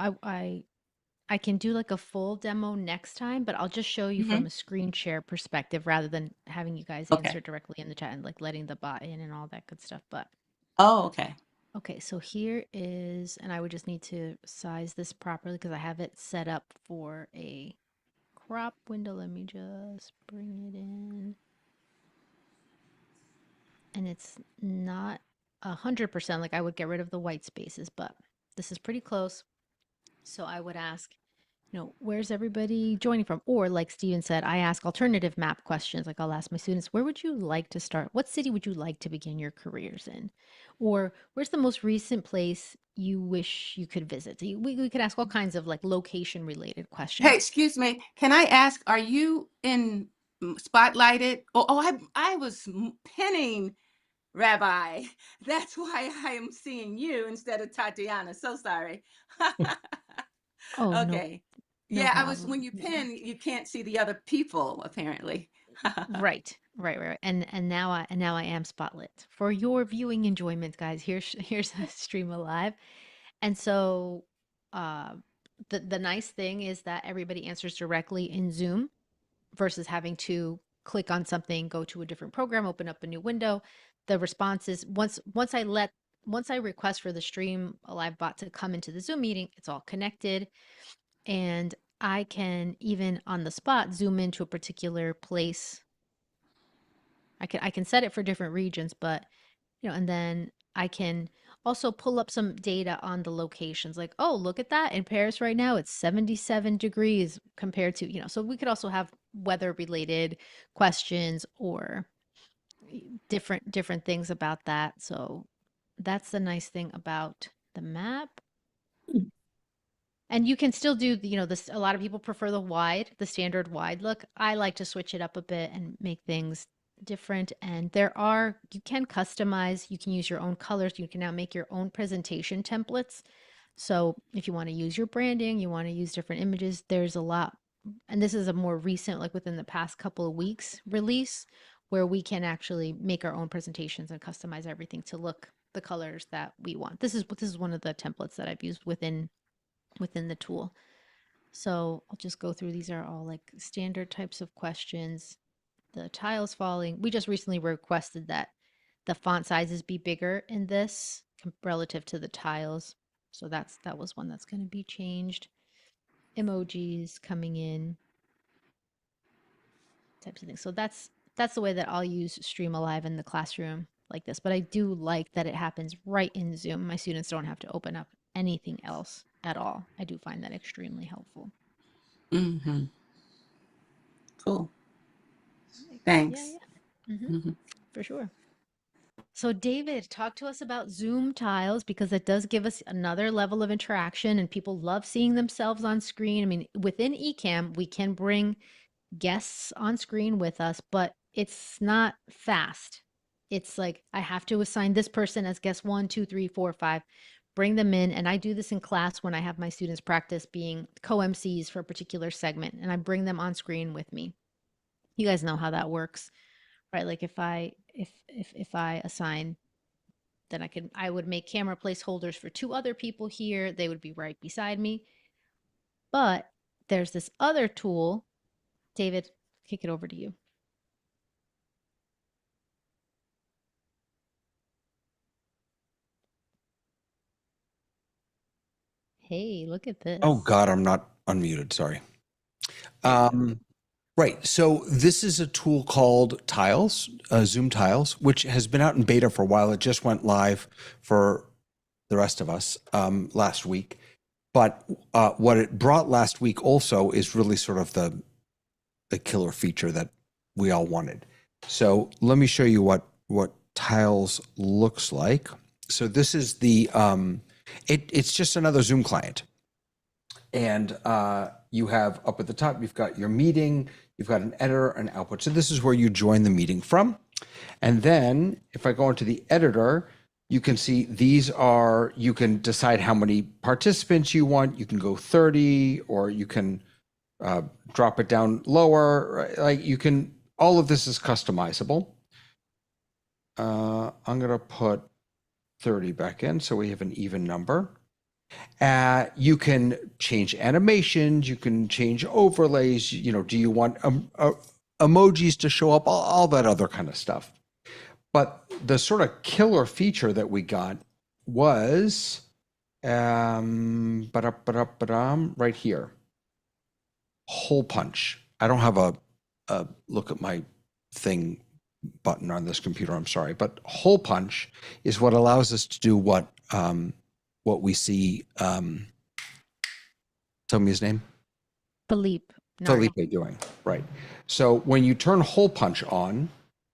I can do like a full demo next time, but I'll just show you from Mhm. a screen share perspective rather than having you guys Okay. answer directly in the chat and like letting the bot in and all that good stuff. But Oh, okay. okay, so here is, and I would just need to size this properly because I have it set up for a crop window. Let me just bring it in. And it's not 100%, like I would get rid of the white spaces, but this is pretty close. So I would ask, where's everybody joining from? Or like Steven said, I ask alternative map questions. Like I'll ask my students, where would you like to start? What city would you like to begin your careers in? Or where's the most recent place you wish you could visit? So we could ask all kinds of like location related Hey, questions. excuse me. Can I ask, are you in spotlighted? I was pinning Rabbi. That's why I am seeing you instead of Tatiana. So sorry. Oh, no, Okay. no Yeah, I was, problem. when you pin, you can't see the other people, apparently. Right. And now I am spotlit for your viewing enjoyment, guys. Here's a stream alive. And so uh the nice thing is that everybody answers directly in Zoom versus having to click on something, go to a different program, open up a new window. The response is once I request for the stream alive bot to come into the Zoom meeting, it's all connected and I can even on the spot zoom into a particular place. I can set it for different regions, but and then I can also pull up some data on the locations. Like, oh, look at that. In Paris right now, it's 77 degrees compared to, so we could also have weather related questions or different things about that. So that's the nice thing about the map. And you can still do, this. A lot of people prefer the standard wide look. I like to switch it up a bit and make things different. And you can customize, you can use your own colors. You can now make your own presentation templates. So if you want to use your branding, you want to use different images, there's a lot. And this is a more recent, like within the past couple of weeks release, where we can actually make our own presentations and customize everything to look the colors that we want. This is one of the templates that I've used within the tool. So I'll just go through. These are all like standard types of questions. The tiles falling. We just recently requested that the font sizes be bigger in this relative to the tiles. So that was one that's going to be changed. Emojis coming in, types of things. So that's the way that I'll use Stream Alive in the classroom like this. But I do like that it happens right in Zoom. My students don't have to open up anything else at all. I do find that extremely helpful. Hmm. Cool. Yeah, Thanks. yeah. Hmm. For sure. So, David, talk to us about Zoom tiles because it does give us another level of interaction and people love seeing themselves on screen. I mean, within Ecamm, we can bring guests on screen with us, but it's not fast. It's like I have to assign this person as guest one, two, three, four, five, bring them in. And I do this in class when I have my students practice being co-MCs for a particular segment, and I bring them on screen with me. You guys know how that works, right? Like if I assign, then I would make camera placeholders for two other people here. They would be right beside me. But there's this other tool. David, kick it over to you. Hey, look at Oh this. God, I'm not unmuted. Sorry. Right. So this is a tool called Tiles, Zoom Tiles, which has been out in beta for a while. It just went live for the rest of us last week. But what it brought last week also is really sort of the killer feature that we all wanted. So let me show you what Tiles looks like. So this is the it's just another Zoom client. And you have up at the top, you've got your meeting, you've got an editor, an output. So this is where you join the meeting from. And then if I go into the editor, you can see these are, you can decide how many participants you want. You can go 30, or you can drop it down lower. Right? Like you can, all of this is customizable. I'm going to put 30 back in so we have an even number. You can change animations, you can change overlays, you know, do you want emojis to show up, all that other kind of stuff. But the sort of killer feature that we got was right here, hole punch. I don't have a look at my thing button on this computer, I'm sorry, but hole punch is what allows us to do what we see, tell me his name. Philippe. Felipe doing, right. So when you turn hole punch on,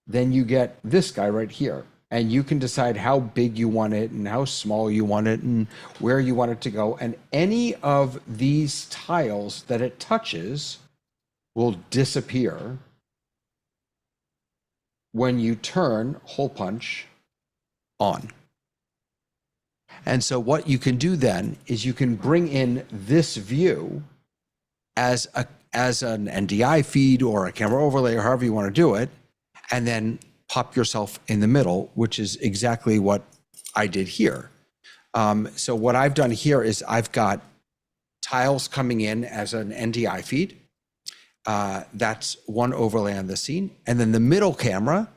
then you get this guy right here, and you can decide how big you want it and how small you want it and where you want it to go. And any of these tiles that it touches will disappear when you turn hole punch on. And so what you can do then is you can bring in this view as an NDI feed or a camera overlay or however you want to do it, and then pop yourself in the middle, which is exactly what I did here. So what I've done here is I've got tiles coming in as an NDI feed. That's one overlay on the scene. And then the middle camera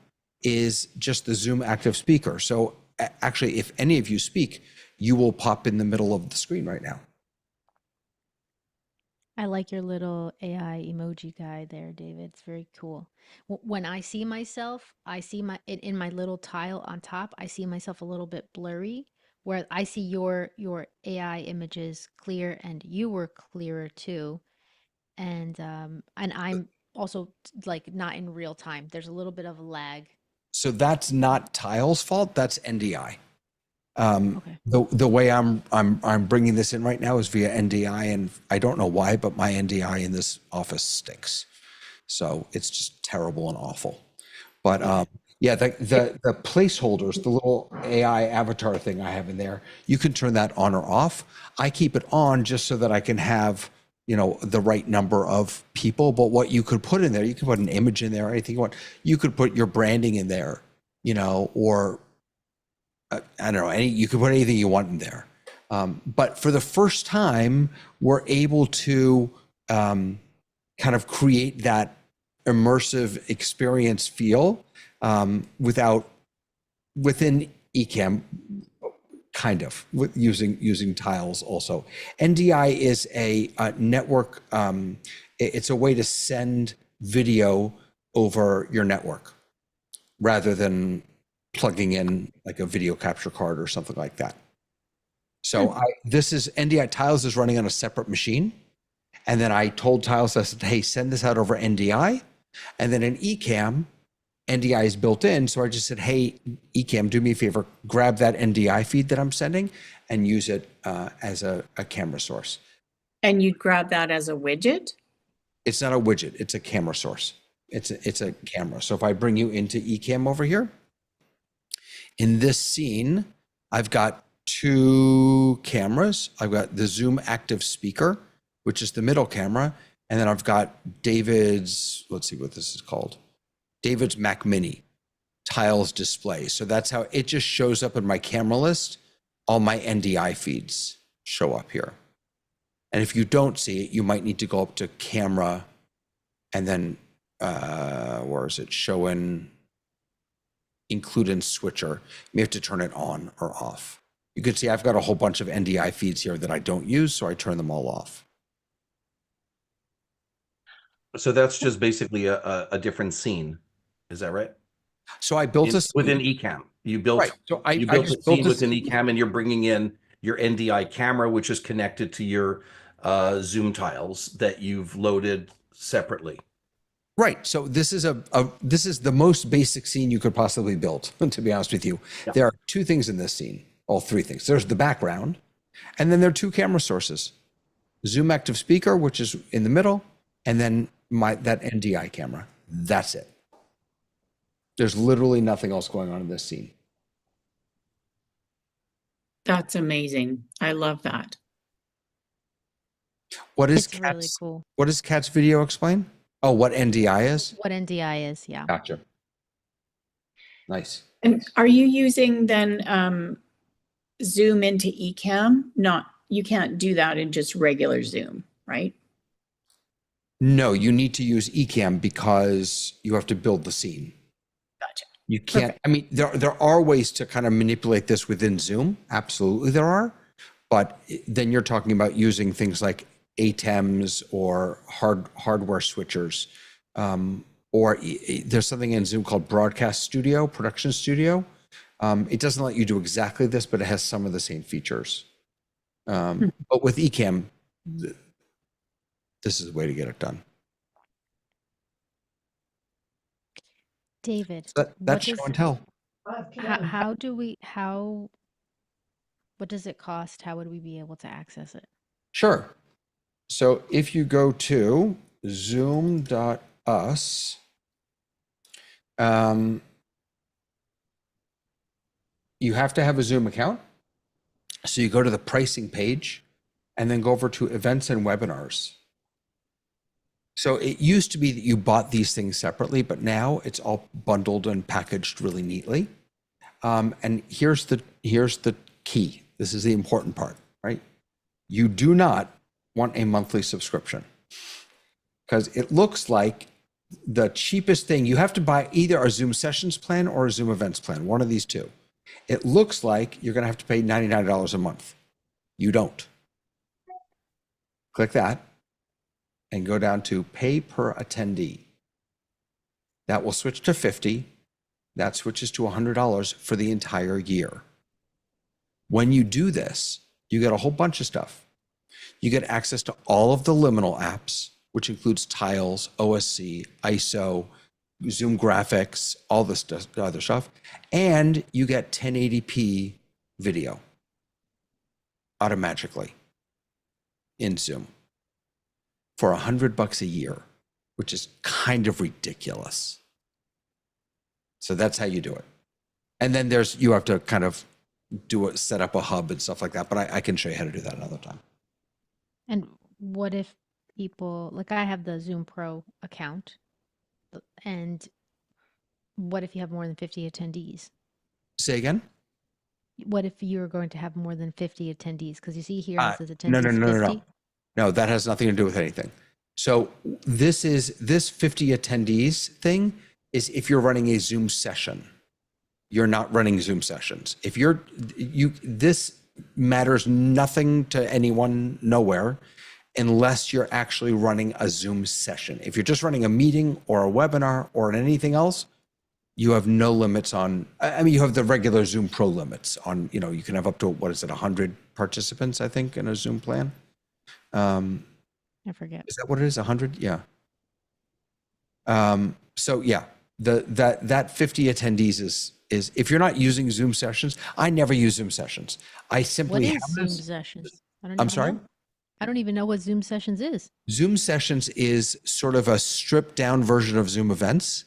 is just the Zoom active speaker. So actually, if any of you speak, you will pop in the middle of the screen right now. I like your little AI emoji guy there, David. It's very cool. When I see myself, I see in my little tile on top, I see myself a little bit blurry, where I see your AI images clear and you were clearer too. And I'm also like not in real time. There's a little bit of a lag. So that's not Tile's fault. That's NDI. Okay. The way I'm bringing this in right now is via NDI, and I don't know why, but my NDI in this office stinks. So it's just terrible and awful. But yeah, the placeholders, the little AI avatar thing I have in there, you can turn that on or off. I keep it on just so that I can have, you know, the right number of people. But what you could put in there, you could put an image in there, anything you want. You could put your branding in there, you know, or I don't know, you could put anything you want in there. But for the first time, we're able to kind of create that immersive experience feel within Ecamm, kind of with using tiles also. NDI is a network. It's a way to send video over your network rather than plugging in like a video capture card or something like that. So this is NDI Tiles is running on a separate machine. And then I told Tiles, I said, hey, send this out over NDI. And then in Ecamm, NDI is built in. So I just said, hey, Ecamm, do me a favor, grab that NDI feed that I'm sending and use it as a camera source. And you'd grab that as a widget? It's not a widget, it's a camera source. It's a camera. So if I bring you into Ecamm over here, in this scene, I've got two cameras. I've got the Zoom active speaker, which is the middle camera. And then I've got David's, let's see what this is called, David's Mac Mini tiles display. So that's how it just shows up in my camera list. All my NDI feeds show up here. And if you don't see it, you might need to go up to camera and then, where is it? Show in, include in switcher. You may have to turn it on or off. You can see I've got a whole bunch of NDI feeds here that I don't use, so I turn them all off. So that's just basically a different scene. Is that right? So I built a scene. Within Ecamm. You built Right. So I a just scene built a within scene. Ecamm, and you're bringing in your NDI camera, which is connected to your Zoom tiles that you've loaded separately. Right. So this is this is the most basic scene you could possibly build, to be honest with you. Yeah. There are two things in this scene, all three things. There's the background, and then there are two camera sources. Zoom active speaker, which is in the middle, and then that NDI camera. That's it. There's literally nothing else going on in this scene. That's amazing. I love that. What is It's really cool. What does Kat's video explain? Oh, what NDI is? What NDI is, yeah. Gotcha. Nice. And are you using then Zoom into Ecamm? You can't do that in just regular Zoom, right? No, you need to use Ecamm because you have to build the scene. Gotcha. You can't, Perfect. I mean, there are ways to kind of manipulate this within Zoom. Absolutely there are. But then you're talking about using things like ATEMs or hardware switchers. Or there's something in Zoom called Broadcast Studio, Production Studio. It doesn't let you do exactly this, but it has some of the same features. But with Ecamm, this is the way to get it done. David, So that's what show and tell. what does it cost? How would we be able to access it? Sure. So if you go to zoom.us, you have to have a Zoom account. So you go to the pricing page and then go over to events and webinars. So it used to be that you bought these things separately, but now it's all bundled and packaged really neatly. And here's the key. This is the important part, right? You do not want a monthly subscription because it looks like the cheapest thing. You have to buy either a Zoom Sessions plan or a Zoom Events plan, one of these two. It looks like you're going to have to pay $99 a month. You don't. Click that and go down to pay per attendee. That will switch to $50. That switches to $100 for the entire year. When you do this, you get a whole bunch of stuff. You get access to all of the liminal apps, which includes Tiles, OSC, ISO, Zoom graphics, all this other stuff. And you get 1080p video automatically in Zoom for $100 a year, which is kind of ridiculous. So that's how you do it. And then you have to kind of set up a hub and stuff like that, but I can show you how to do that another time. And what if people, like I have the Zoom Pro account, and what if you have more than 50 attendees? Say again? What if you're going to have more than 50 attendees? Because you see here it says attendees No. 50. No, that has nothing to do with anything. So this 50 attendees thing is if you're running a Zoom session. You're not running Zoom sessions. If this matters nothing to anyone, nowhere, unless you're actually running a Zoom session. If you're just running a meeting or a webinar or anything else, you have no limits on, I mean, you have the regular Zoom Pro limits on, you can have up to, 100 participants, I think, in a Zoom plan. I forget. Is that what it is? 100? Yeah. So yeah, that 50 attendees is if you're not using Zoom sessions. I never use Zoom sessions. I simply What is Zoom sessions? I'm sorry? I don't even know what Zoom sessions is. Zoom sessions is sort of a stripped down version of Zoom events.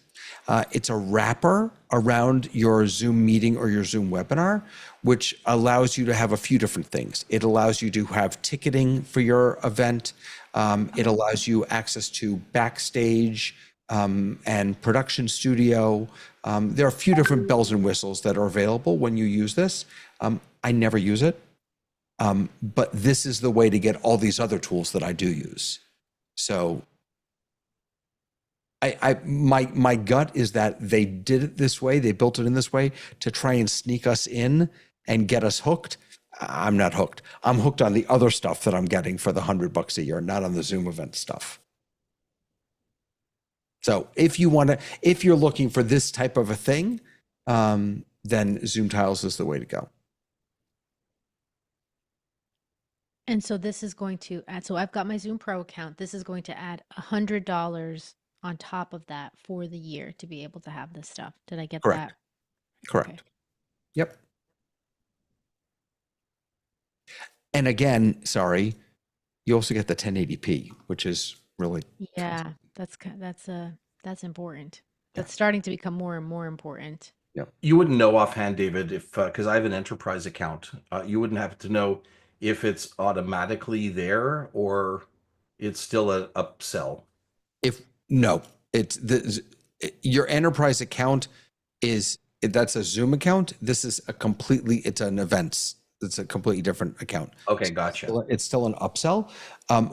It's a wrapper around your Zoom meeting or your Zoom webinar, which allows you to have a few different things. It allows you to have ticketing for your event. It allows you access to backstage and production studio. There are a few different bells and whistles that are available when you use this. I never use it, but this is the way to get all these other tools that I do use. So my gut is that they did it this way. They built it in this way to try and sneak us in and get us hooked. I'm not hooked. I'm hooked on the other stuff that I'm getting for the $100 a year, not on the Zoom event stuff. So if you're looking for this type of a thing, then Zoom Tiles is the way to go. And so this is going to add, so I've got my Zoom Pro account. This is going to add $100 on top of that for the year to be able to have this stuff. Did I get Correct. that? Correct. Okay. Yep. And again, sorry, you also get the 1080p, which is really Yeah, that's important. Yeah. That's starting to become more and more important. You wouldn't know offhand, David, if because I have an enterprise account. You wouldn't have to know if it's automatically there or it's still an upsell. No, it's your enterprise account that's a Zoom account. This is it's an events. It's a completely different account. Okay, gotcha. It's still an upsell.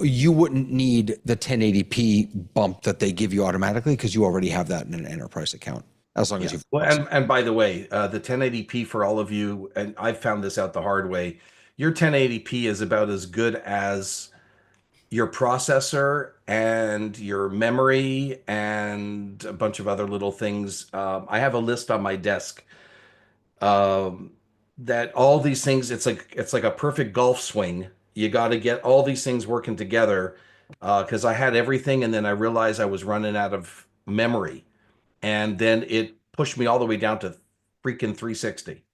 You wouldn't need the 1080p bump that they give you automatically because you already have that in an enterprise account. As long as you. Well, and by the way, the 1080p for all of you, and I've found this out the hard way. Your 1080p is about as good as your processor and your memory and a bunch of other little things. I have a list on my desk that all these things. It's like a perfect golf swing. You got to get all these things working together because I had everything, and then I realized I was running out of memory, and then it pushed me all the way down to freaking 360.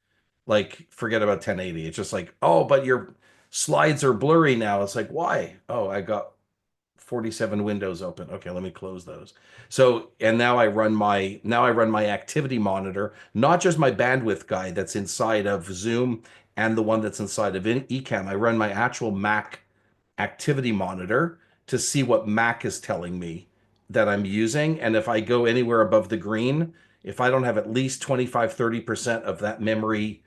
Like, forget about 1080. It's just like, oh, but your slides are blurry now. It's like, why? Oh, I got 47 windows open. Okay, let me close those. So, and now I run my activity monitor, not just my bandwidth guide that's inside of Zoom and the one that's inside of Ecamm. I run my actual Mac activity monitor to see what Mac is telling me that I'm using. And if I go anywhere above the green, if I don't have at least 25, 30% of that memory,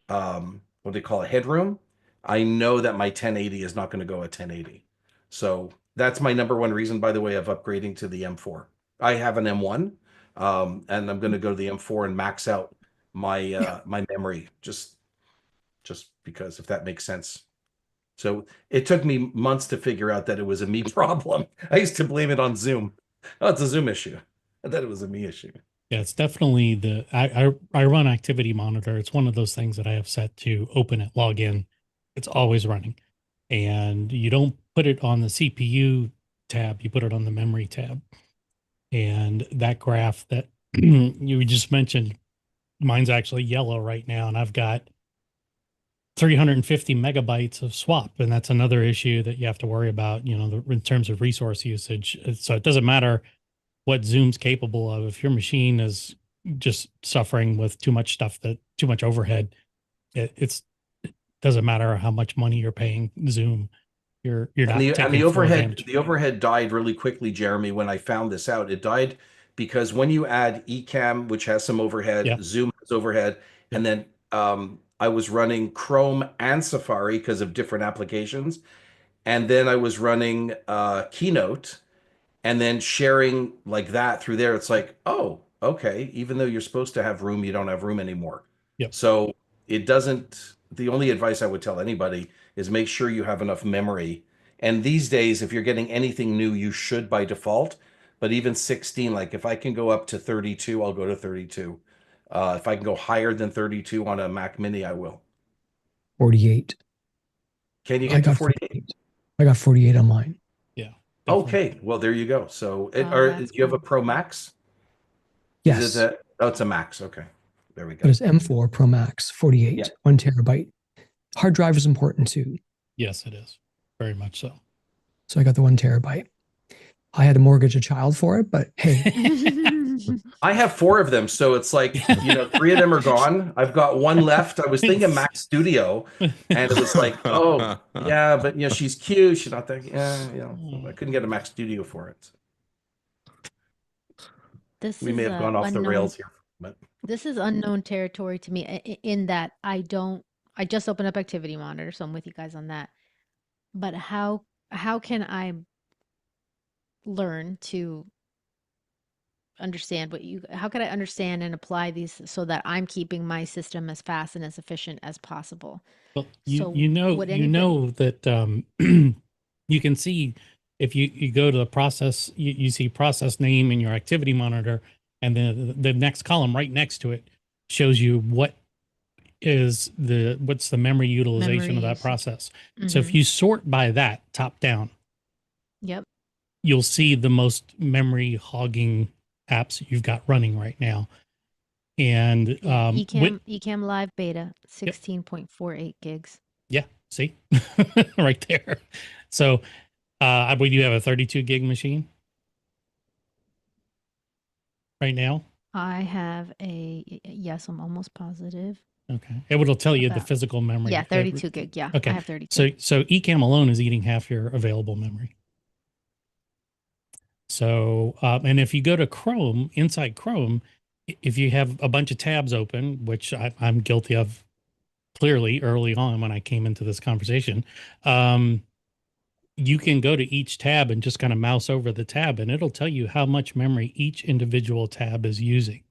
what do they call it, headroom, I know that my 1080 is not going to go at 1080. So that's my number one reason, by the way, of upgrading to the M4. I have an M1, and I'm going to go to the M4 and max out my my memory just because, if that makes sense. So it took me months to figure out that it was a me problem. I used to blame it on Zoom. Oh, it's a Zoom issue. I thought it was a me issue. Yeah, it's definitely I run Activity Monitor. It's one of those things that I have set to open it, log in. It's always running. And you don't put it on the CPU tab, you put it on the memory tab. And that graph that you just mentioned, mine's actually yellow right now, and I've got 350 megabytes of swap. And that's another issue that you have to worry about, in terms of resource usage. So it doesn't matter what Zoom's capable of. If your machine is just suffering with too much overhead, it doesn't matter how much money you're paying Zoom. You're not taking the full overhead advantage. the overhead died really quickly, Jeremy. When I found this out, it died because when you add Ecamm, which has some overhead, Yeah. Zoom has overhead, Yeah. and then I was running Chrome and Safari because of different applications, and then I was running Keynote, and then sharing like that through there. It's like, oh, okay, even though you're supposed to have room, you don't have room anymore. Yep. So it doesn't. The only advice I would tell anybody is make sure you have enough memory. And these days, if you're getting anything new, you should by default. But even 16, like if I can go up to 32, I'll go to 32. If I can go higher than 32 on a Mac Mini, I will. 48. Can you get to 48? I got 48 on mine. Yeah. Definitely. Okay, well there you go. So, do that's you have a cool. Pro Max? Yes. Is it oh, it's a Max. Okay, there we go. But it's M4 Pro Max, 48, Yeah. 1 terabyte. Hard drive is important too. Yes, it is. Very much so. So I got the 1 terabyte. I had to mortgage a child for it, but hey. I have 4 of them, so it's like, 3 of them are gone. I've got 1 left. I was thinking Mac Studio, and it was like, oh, yeah, but she's cute. She's not that. Yeah, I couldn't get a Mac Studio for it. We may have gone off the rails here, but this is unknown territory to me in that I just opened up Activity Monitor, so I'm with you guys on that. But how can I learn to understand how could I understand and apply these so that I'm keeping my system as fast and as efficient as possible? Well, So would you anybody, know that you can see if you go to the process, you see process name in your activity monitor, and then the next column right next to it shows you what's the memory utilization memory of that usage? process. So if Mm-hmm. you sort by that top down, Yep. you'll see the most memory hogging apps you've got running right now. And Yeah. with Ecamm Live Beta, yep, 16.48 gigs. yeah, see right there. So I believe you have a 32 gig machine right now. I have yes, I'm almost positive. Okay, it will tell you the About, physical yeah, memory. 32 gig. Yeah, I Okay, have 32. so Ecamm alone is eating half your available memory. So, and if you go to Chrome, inside Chrome, if you have a bunch of tabs open, which I'm guilty of clearly early on when I came into this conversation, um, you can go to each tab and just kind of mouse over the tab, and it'll tell you how much memory each individual tab is using.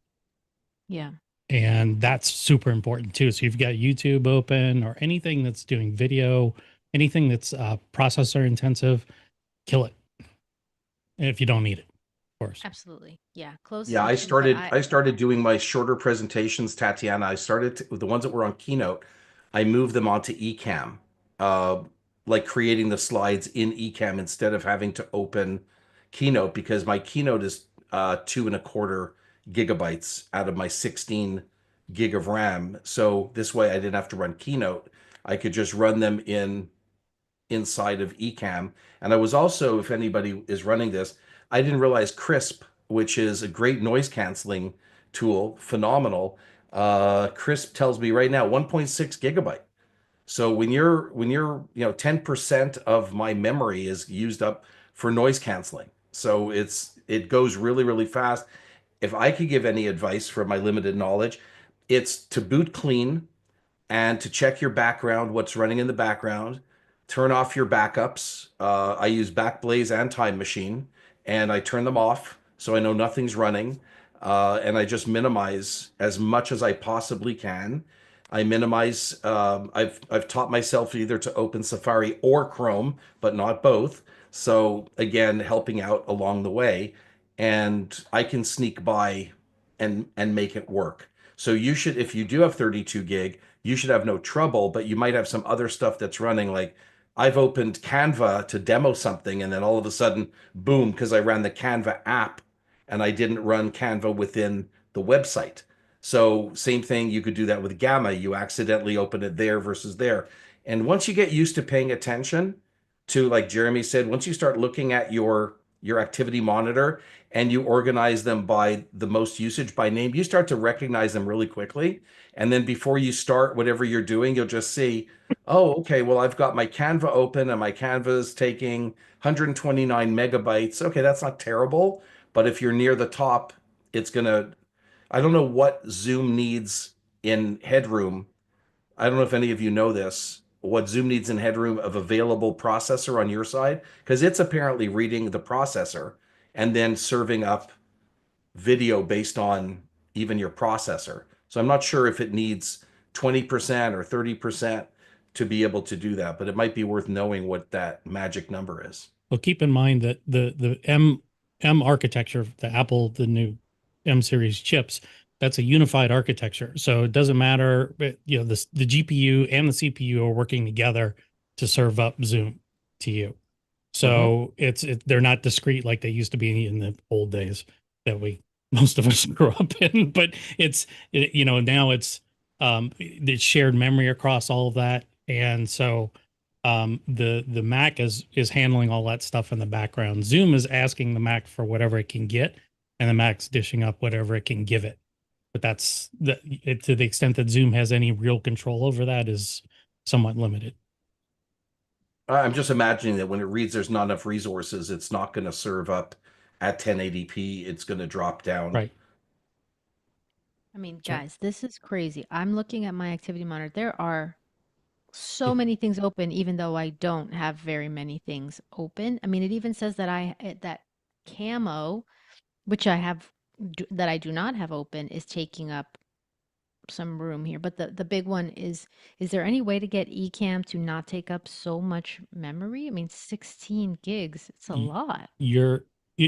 Yeah. And that's super important too. So you've got YouTube open or anything that's doing video, anything that's processor intensive, kill it if you don't need it, of course. Absolutely. Yeah. Closed Yeah, I session, but started I started doing my shorter presentations, Tatiana. With the ones that were on Keynote, I moved them onto Ecamm, uh, like creating the slides in Ecamm instead of having to open Keynote because my Keynote is 2.25 gigabytes out of my 16 gig of RAM. So this way I didn't have to run Keynote. I could just run them inside of Ecamm. And I was also, if anybody is running this, I didn't realize Crisp, which is a great noise canceling tool, phenomenal. Crisp tells me right now 1.6 gigabyte. So when you're 10% of my memory is used up for noise canceling. So it goes really, really fast. If I could give any advice from my limited knowledge, it's to boot clean and to check your background, what's running in the background. Turn off your backups. I use Backblaze and Time Machine, and I turn them off so I know nothing's running. And I just minimize as much as I possibly can. I minimize. I've taught myself either to open Safari or Chrome, but not both. So again, helping out along the way, and I can sneak by and make it work. So you should, if you do have 32 gig, you should have no trouble, but you might have some other stuff that's running. Like I've opened Canva to demo something, and then all of a sudden, boom, because I ran the Canva app and I didn't run Canva within the website. So same thing, you could do that with Gamma. You accidentally open it there versus there. And once you get used to paying attention to, like Jeremy said, once you start looking at your activity monitor and you organize them by the most usage by name, you start to recognize them really quickly. And then before you start whatever you're doing, you'll just see, oh, okay, well, I've got my Canva open and my Canva is taking 129 megabytes. Okay, that's not terrible. But if you're near the top, it's going to, I don't know what Zoom needs in headroom. I don't know if any of you know this, what Zoom needs in headroom of available processor on your side, because it's apparently reading the processor and then serving up video based on even your processor. So I'm not sure if it needs 20% or 30% to be able to do that, but it might be worth knowing what that magic number is. Well, keep in mind that the M architecture, the new M series chips, that's a unified architecture. So it doesn't matter, the GPU and the CPU are working together to serve up Zoom to you. So they're not discrete like they used to be in the old days that most of us grew up in. But now it's shared memory across all of that, and so the Mac is handling all that stuff in the background. Zoom is asking the Mac for whatever it can get, and the Mac's dishing up whatever it can give it. But to the extent that Zoom has any real control over that is somewhat limited. I'm just imagining that when it reads there's not enough resources, it's not going to serve up at 1080p. It's going to drop down. Right. I mean, So guys, this is crazy. I'm looking at my activity monitor. There are so many things open, even though I don't have very many things open. I mean, it even says that that camo, which I have, that I do not have open is taking up some room here. But the big one is there any way to get Ecamm to not take up so much memory? I mean, 16 gigs, it's a lot.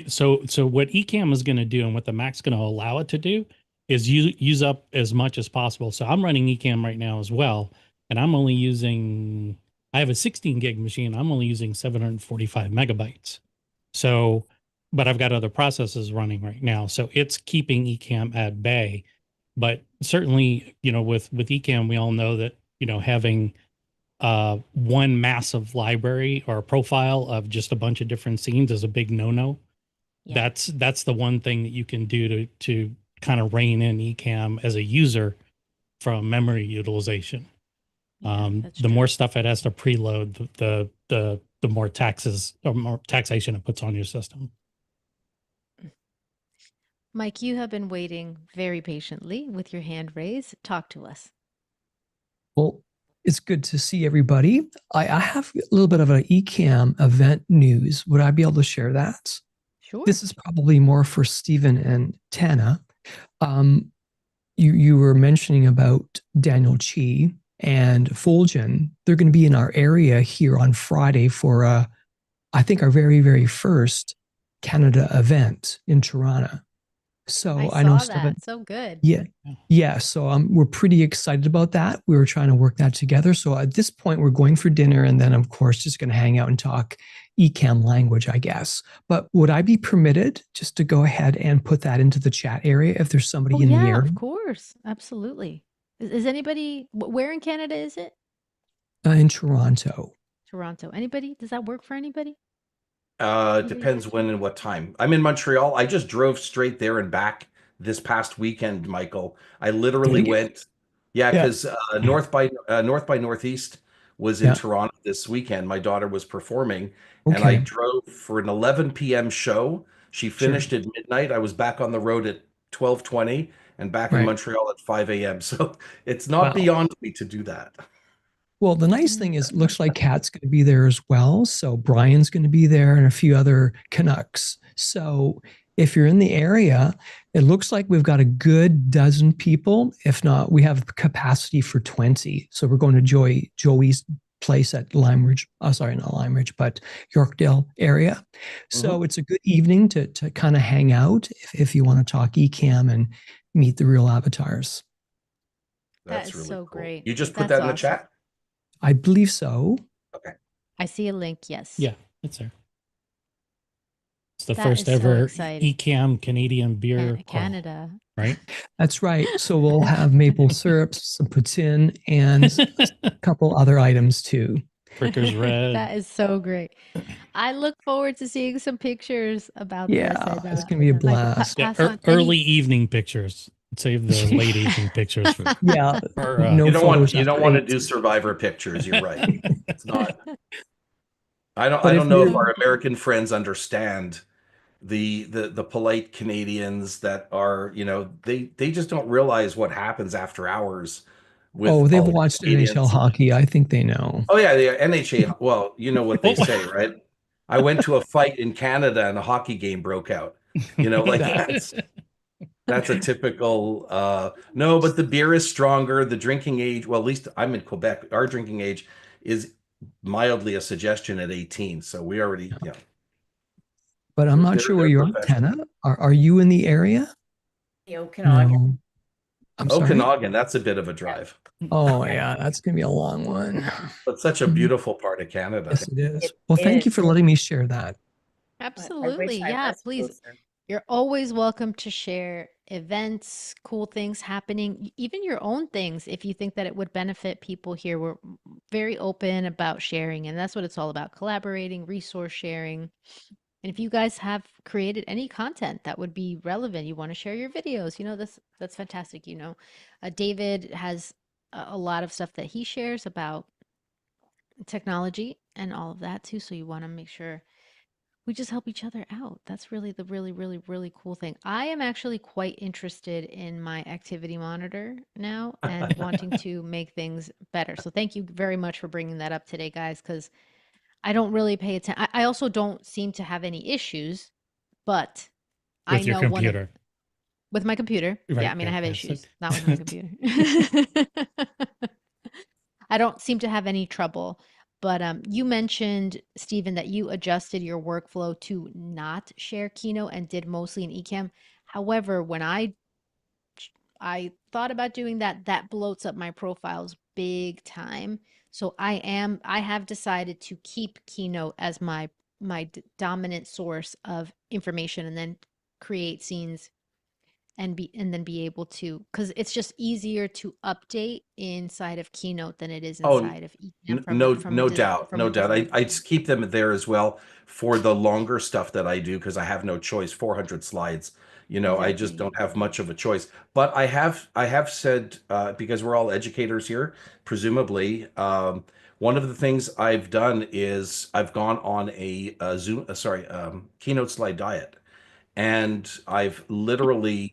So what Ecamm is going to do and what the Mac's going to allow it to do is use up as much as possible. So I'm running Ecamm right now as well, and I have a 16 gig machine. I'm only using 745 megabytes. So, but I've got other processes running right now, so it's keeping Ecamm at bay. But certainly, with Ecamm, we all know that having one massive library or a profile of just a bunch of different scenes is a big no-no. Yeah. That's the one thing that you can do to kind of rein in Ecamm as a user from memory utilization. Yeah, that's The true. more stuff it has to preload, the more taxes or more taxation it puts on your system. Mike, you have been waiting very patiently with your hand raised. Talk to us. Well, it's good to see everybody. I have a little bit of an Ecamm event news. Would I be able to share that? Sure. This is probably more for Stephen and Tana. You were mentioning about Daniel Chi and Fulgen. They're going to be in our area here on Friday for I think our very, very first Canada event in Toronto. So I know saw Stephen. that. So good. Yeah. Yeah. So we're pretty excited about that. We were trying to work that together. So at this point, we're going for dinner and then, of course, just going to hang out and talk Ecamm language, I guess. But would I be permitted just to go ahead and put that into the chat area if there's somebody Oh, in the yeah, area? of course. Absolutely. Is anybody, where in Canada is it? In Toronto. Toronto. Anybody? Does that work for anybody? Depends when and what time. I'm in Montreal. I just drove straight there and back this past weekend, Michael. I literally went, yeah, Yeah. because North by Northeast was in Yeah. Toronto this weekend. My daughter was performing, and I Okay. drove for an 11 p.m. show. She Sure. finished at midnight. I was back on the road at 12:20 and back in Right. Montreal at 5 a.m. So it's not Wow. beyond me to do that. Well, the nice thing is, it looks like Kat's going to be there as well. So Brian's going to be there and a few other Canucks. So if you're in the area, it looks like we've got a good dozen people. If not, we have capacity for 20. So we're going to Joey's place at Lime Ridge. Oh, sorry, not Lime Ridge, but Yorkdale area. So it's a good evening to kind of hang out if you want to talk Ecamm and meet the real avatars. That That's is really so cool. great. You just put That's that in the awesome. chat? I believe so. Okay. I see a link. Yes. Yeah, it's there. It's the That first is so ever exciting. Ecamm Canadian beer crawl, Canada. right? That's right. So we'll have maple syrups, some poutine, and a couple other items too. Pricker's Red. That is so great. I look forward to seeing some pictures about this. Yeah, And, it's going to be a Michael, blast. Yeah, pass on early evening pictures. Save the late evening pictures for. Yeah, for no You photos don't after want to 8. do survivor pictures. You're right. It's not. I But if don't know if you're, our American friends understand the polite Canadians that are, they just don't realize what happens after hours with they've all the watched NHL Canadians. hockey. I think they know. Oh yeah, the NHA. Well, you know what they Oh. say, right? I went to a fight in Canada and a hockey game broke out. Like that's a typical no, but the beer is stronger. The drinking age, well, at least I'm in Quebec. Our drinking age is mildly a suggestion at 18. So we already, But I'm not sure where they're you are, professional. Tana. Are you in the area? The Okanagan. No. I'm sorry. Okanagan, that's a bit of a drive. Oh, yeah, that's going to be a long one. But such a beautiful part of Canada. Yes, it is. It Well, thank you is. for letting me share that. Absolutely. I Yeah, was please. closer. You're always welcome to share events, cool things happening, even your own things if you think that it would benefit people here. We're very open about sharing, and that's what it's all about, collaborating, resource sharing. And if you guys have created any content that would be relevant, you want to share your videos, that's fantastic. David has a lot of stuff that he shares about technology and all of that too. So you want to make sure we just help each other out. That's really the really, really, really cool thing. I am actually quite interested in my activity monitor now and wanting to make things better. So thank you very much for bringing that up today, guys, because I don't really pay attention. I also don't seem to have any issues, but I with your know one of computer. With my computer. Right, Yeah, I mean, I right, have yeah, so- issues, not with my computer. I don't seem to have any trouble. But you mentioned, Stephen, that you adjusted your workflow to not share Keynote and did mostly in Ecamm. However, when I thought about doing that, that bloats up my profiles big time. So I have decided to keep Keynote as my dominant source of information and then create scenes and then be able to, because it's just easier to update inside of Keynote than it is Oh, inside of Ecamm no doubt, from a no doubt. design I point of just view. keep them there as well for the longer stuff that I do because I have no choice. 400 slides, I just Exactly. don't have much of a choice. But I have said because we're all educators here, presumably, one of the things I've done is I've gone on a Zoom, sorry, Keynote slide diet, and I've literally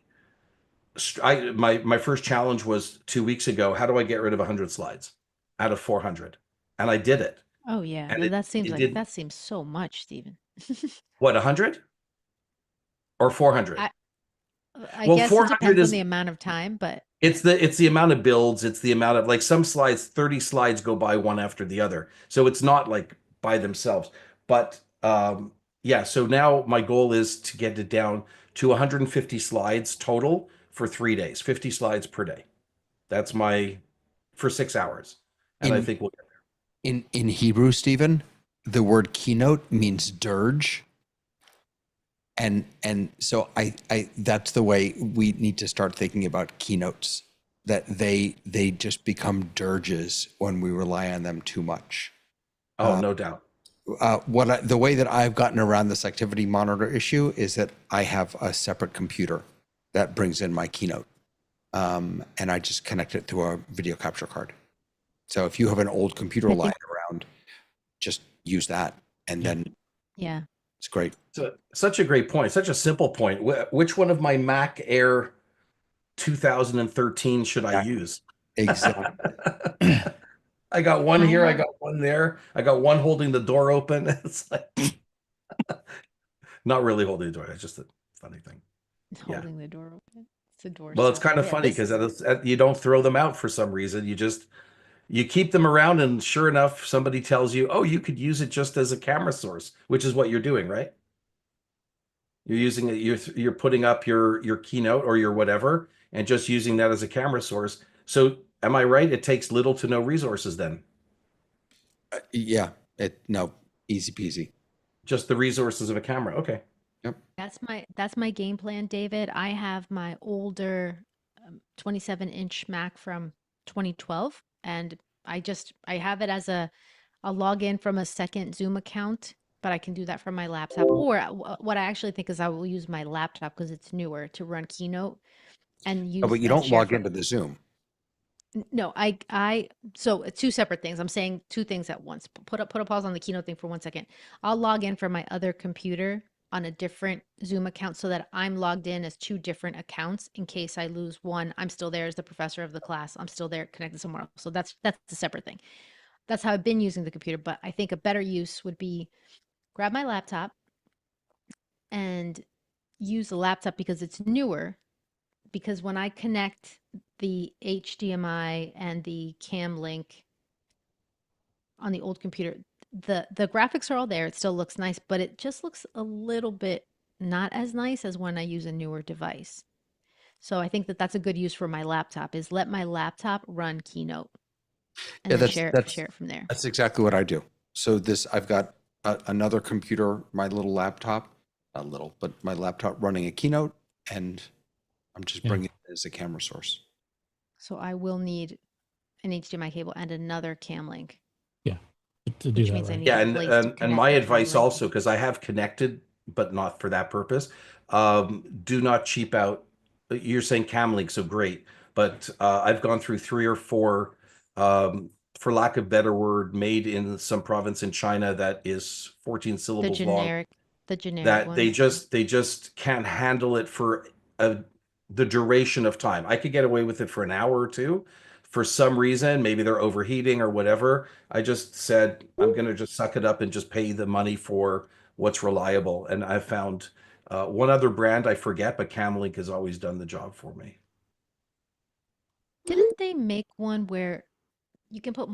my first challenge was 2 weeks ago. How do I get rid of 100 slides out of 400? And I did it. Oh yeah, And no, it did that seems so much, Stephen. what, 100 or 400? I I Well, guess it 400 depends on is the amount of time, but it's the amount of builds, it's the amount of like some slides, 30 slides go by one after the other. So it's not like by themselves. But yeah, so now my goal is to get it down to 150 slides total for 3 days, 50 slides per day. That's my for 6 hours. And I In think we'll in Hebrew, Stephen, the word keynote means dirge. And so I that's the way we need to start thinking about keynotes, that they just become dirges when we rely on them too much. Oh, no doubt. The way that I've gotten around this activity monitor issue is that I have a separate computer that brings in my keynote, and I just connect it to a video capture card. So if you have an old computer I lying think around, just use that, and then yeah. it's great. So, such a great point, such a simple point. Which one of my Mac Air 2013 should I Exactly. use? Exactly. I got one I here, I have got one there, I got one holding the door open. It's like not really holding the door, it's just a funny thing. Yeah. holding the door open. It's a door Well, it's stopper. kind of Yeah, funny this because you don't throw them out for some reason. You keep them around, and sure enough, somebody tells you, "Oh, you could use it just as a camera source," which is what you're doing, right? You're using it, you're putting up your keynote or your whatever, and just using that as a camera source. So, am I right? It takes little to no resources then, Yeah. No, easy peasy. just the resources of a camera. Okay. Yep. that's my game plan, David. I have my older 27-inch Mac from 2012, and I have it as a login from a second Zoom account, but I can do that from my laptop. Or what I actually think is I will use my laptop because it's newer to run Keynote and Oh, use but you and don't share log from. into the Zoom. No, so two separate things. I'm saying two things at once. Put a pause on the Keynote thing for 1 second. I'll log in from my other computer on a different Zoom account so that I'm logged in as two different accounts in case I lose one. I'm still there as the professor of the class. I'm still there connected somewhere else. So that's a separate thing. That's how I've been using the computer, but I think a better use would be grab my laptop and use the laptop because it's newer. Because when I connect the HDMI and the cam link on the old computer, the graphics are all there. It still looks nice, but it just looks a little bit not as nice as when I use a newer device. So I think that that's a good use for my laptop is let my laptop run Keynote and Yeah, then that's share it from there. that's exactly what I do. So I've got another computer, my little laptop, not little, but my laptop running a keynote, and I'm just Yeah. bringing it as a camera source. So I will need an HDMI cable and another cam link, Yeah, to do which that means I right. need Yeah, a place to and connect my the cam advice link. also, because I have connected, but not for that purpose. Do not cheap out. You're saying cam link, so great, but I've gone through 3 or 4, for lack of better word, made in some province in China that is 14 The syllables long. generic, the generic That ones. they just can't handle it for a, the duration of time. I could get away with it for an hour or two. For some reason, maybe they're overheating or whatever. I just said I'm going to just suck it up and just pay the money for what's reliable. And I found One other brand I forget, but Camlink has always done the job for me. Didn't they make one where you can put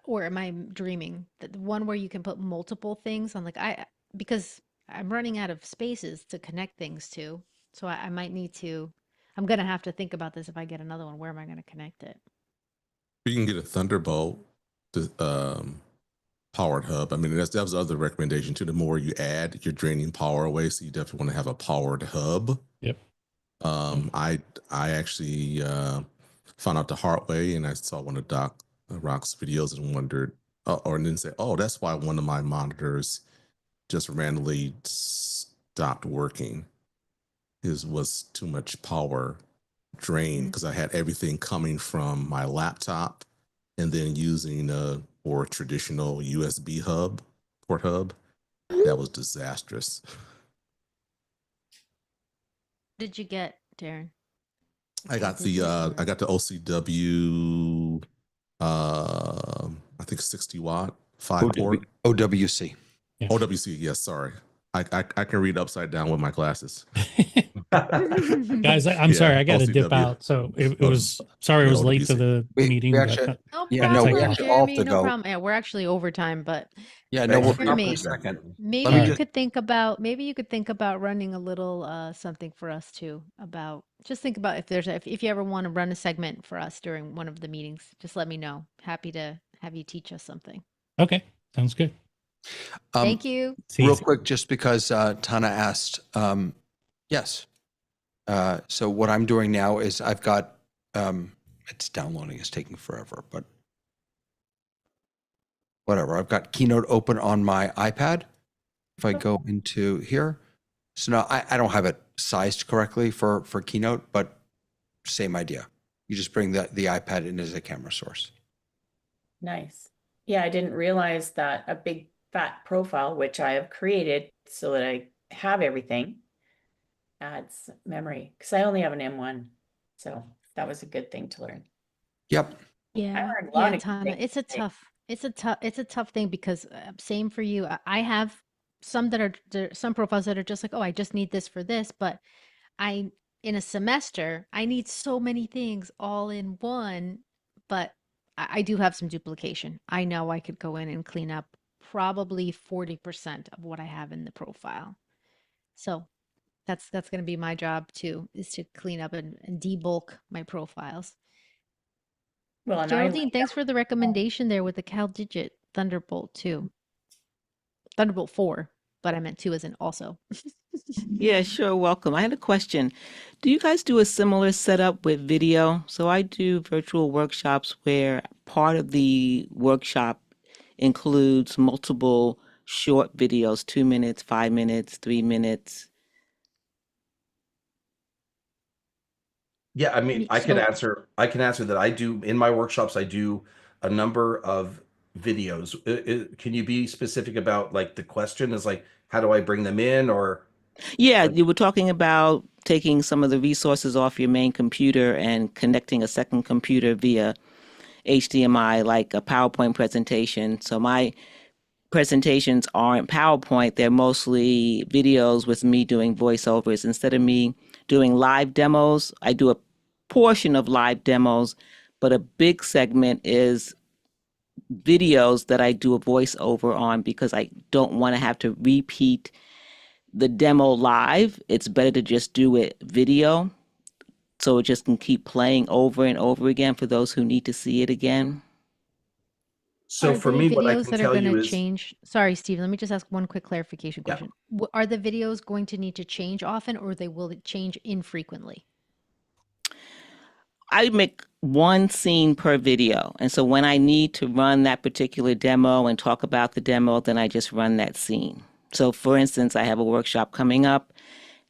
or am I dreaming? The one where you can put multiple things on, like, because I'm running out of spaces to connect things to. So I might need to, I'm gonna have to think about this if I get another one. Where am I gonna connect it? You can get a Thunderbolt to, powered hub. I mean, that was the other recommendation too. The more you add, you're draining power away. So you definitely want to have a powered hub. Yep. I actually found out the hard way, and I saw one of Doc Rock's videos and wondered, or then say, oh, that's why one of my monitors just randomly stopped working. It was too much power drain because I had everything coming from my laptop and then using a more traditional USB port hub. That was disastrous. Did you get, Darren? I got the OCW I think 60 watt 5-port. OWC. Yeah. OWC, yes, sorry. I can read upside down with my glasses. Guys, I'm sorry, I got to dip out. So it was sorry, I was late to the meeting. Actually, No we problem, actually all have Jeremy. to No go. problem. Yeah, we're actually overtime, but Yeah, no, we'll Jeremy, for a second. maybe Let me you just- could think about running a little something for us too, about just think about if you ever want to run a segment for us during one of the meetings, just let me know. Happy to have you teach us something. Okay, sounds good. Thank you. Real quick, just because Tana asked, yes. So what I'm doing now is I've got, it's downloading, it's taking forever, but whatever. I've got Keynote open on my iPad. If I go into here, so now I don't have it sized correctly for Keynote, but same idea. You just bring the iPad in as a camera source. Nice. Yeah, I didn't realize that a big fat profile, which I have created so that I have everything, adds memory, because I only have an M1. So that was a good thing to learn. Yep. Yeah, learned a lot yeah, of Tana. things It's a tough thing because same for you. I have some some profiles that are just like, oh, I just need this for this, but in a semester, I need so many things all in one, but I do have some duplication. I know I could go in and clean up probably 40% of what I have in the profile. So that's going to be my job too, is to clean up and debulk my profiles. Well, and Geraldine, thanks for the recommendation there with the CalDigit Thunderbolt 2. Thunderbolt 4, but I meant 2 as in also. Yeah, sure. Welcome. I had a question. Do you guys do a similar setup with video? So I do virtual workshops where part of the workshop includes multiple short videos, 2 minutes, 5 minutes, 3 minutes. Yeah, I mean, I can answer that. I do in my workshops, I do a number of videos. Can you be specific about, like, the question is like, how do I bring them in, or? Yeah, you were talking about taking some of the resources off your main computer and connecting a second computer via HDMI, like a PowerPoint presentation. So my presentations aren't PowerPoint, they're mostly videos with me doing voiceovers. Instead of me doing live demos, I do a portion of live demos, but a big segment is videos that I do a voiceover on because I don't want to have to repeat the demo live. It's better to just do it video so it just can keep playing over and over again for those who need to see it again. So for me, what I can tell you is, change? Sorry, Steve, let me just ask one quick clarification question. Are the videos going to need to change often, or will change infrequently? I make one scene per video. And so when I need to run that particular demo and talk about the demo, then I just run that scene. So for instance, I have a workshop coming up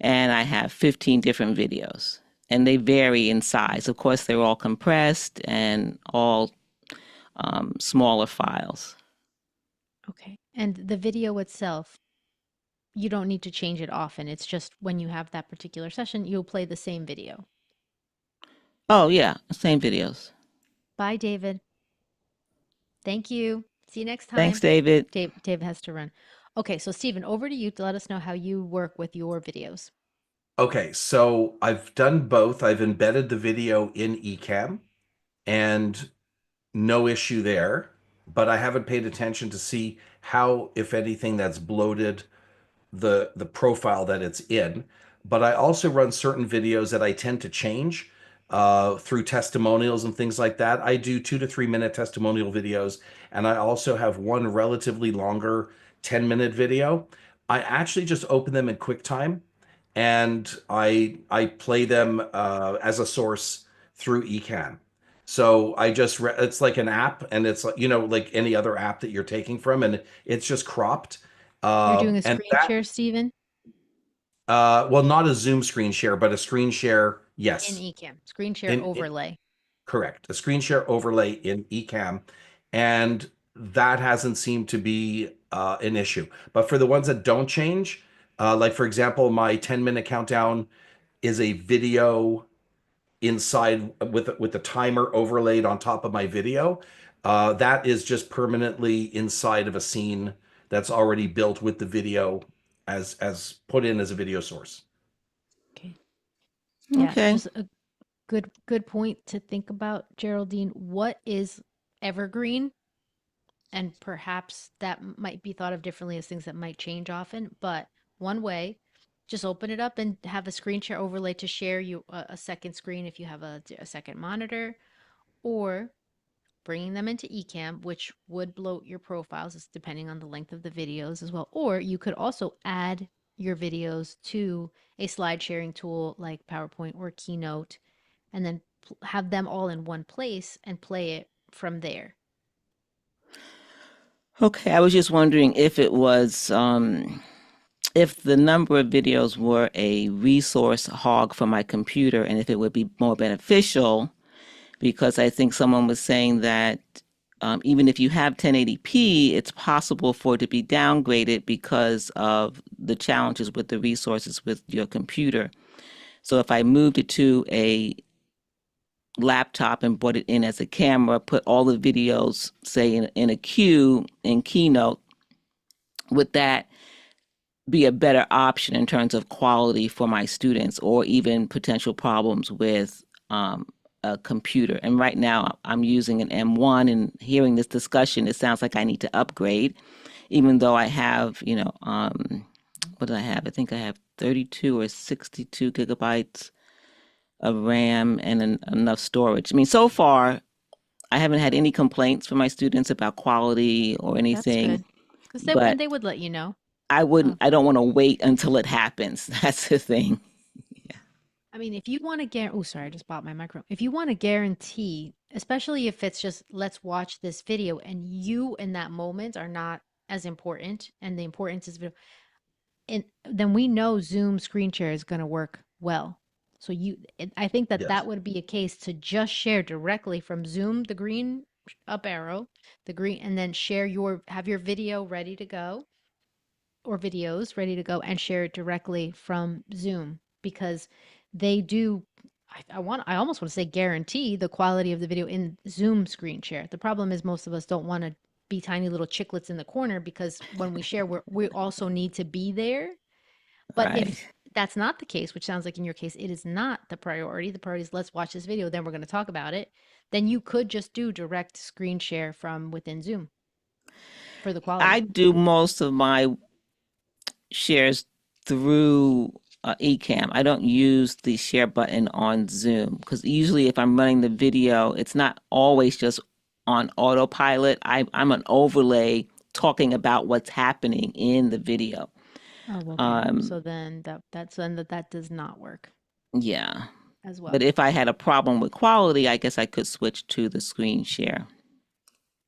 and I have 15 different videos and they vary in size. Of course, they're all compressed and all smaller files. Okay. And the video itself, you don't need to change it often. It's just when you have that particular session, you'll play the same video. Oh, yeah, same videos. Bye, David. Thank you. See you next time. Thanks, David. David has to run. Okay, so Stephen, over to you to let us know how you work with your videos. Okay, so I've done both. I've embedded the video in Ecamm and no issue there, but I haven't paid attention to see how, if anything, that's bloated the profile that it's in. But I also run certain videos that I tend to change through testimonials and things like that. I do 2 to 3 minute testimonial videos, and I also have one relatively longer 10-minute video. I actually just open them in QuickTime, and I play them as a source through Ecamm. So it's like an app, and it's like, like any other app that you're taking from, and it's just cropped. You're doing a And screen that, share, Stephen, well, not a Zoom screen share, but a screen share, in yes. Ecamm. Screen share In overlay. correct, a screen share overlay in Ecamm, and that hasn't seemed to be an issue. But for the ones that don't change, like for example, my 10-minute countdown is a video inside with the timer overlaid on top of my video. That is just permanently inside of a scene that's already built with the video as put in as a video source. Okay. Yeah, Okay. just a good point to think about, Geraldine. What is evergreen? And perhaps that might be thought of differently as things that might change often. But one way, just open it up and have a screen share overlay to share you a second screen if you have a second monitor, or bringing them into Ecamm, which would bloat your profiles depending on the length of the videos as well. Or you could also add your videos to a slide sharing tool like PowerPoint or Keynote, and then have them all in one place and play it from there. Okay, I was just wondering if it was if the number of videos were a resource hog for my computer, and if it would be more beneficial, because I think someone was saying that even if you have 1080p, it's possible for it to be downgraded because of the challenges with the resources with your computer. So if I moved it to a laptop and brought it in as a camera, put all the videos, say, in a queue in Keynote, would that be a better option in terms of quality for my students, or even potential problems with a computer? And right now I'm using an M1, and hearing this discussion, it sounds like I need to upgrade, even though I have, what do I have? I think I have 32 or 62 gigabytes of RAM and enough storage. I mean, so far, I haven't had any complaints from my students about quality or That's anything, good. Because but they would let you know. I don't want to wait until it happens. That's the thing. I mean, if you want to guarantee, oh, sorry, I just bought my microphone. If you want to guarantee, especially if it's just, let's watch this video, and you in that moment are not as important, and the importance is video, and then we know Zoom screen share is going to work well. So I think that Yes. that would be a case to just share directly from Zoom, the green up arrow, the green, and then have your video ready to go, or videos ready to go, and share it directly from Zoom, because they do, I almost want to say guarantee the quality of the video in Zoom screen share. The problem is most of us don't want to be tiny little chiclets in the corner, because when we share, we also need to be there. But Right. if that's not the case, which sounds like in your case it is not the priority, the priority is let's watch this video, then we're going to talk about it, then you could just do direct screen share from within Zoom for the I quality. do most of my shares through Ecamm. I don't use the share button on Zoom, because usually if I'm running the video, it's not always just on autopilot. I'm an overlay talking about what's happening in the video. Oh, okay. Um, So then that does not work yeah. as But well. if I had a problem with quality, I guess I could switch to the screen share.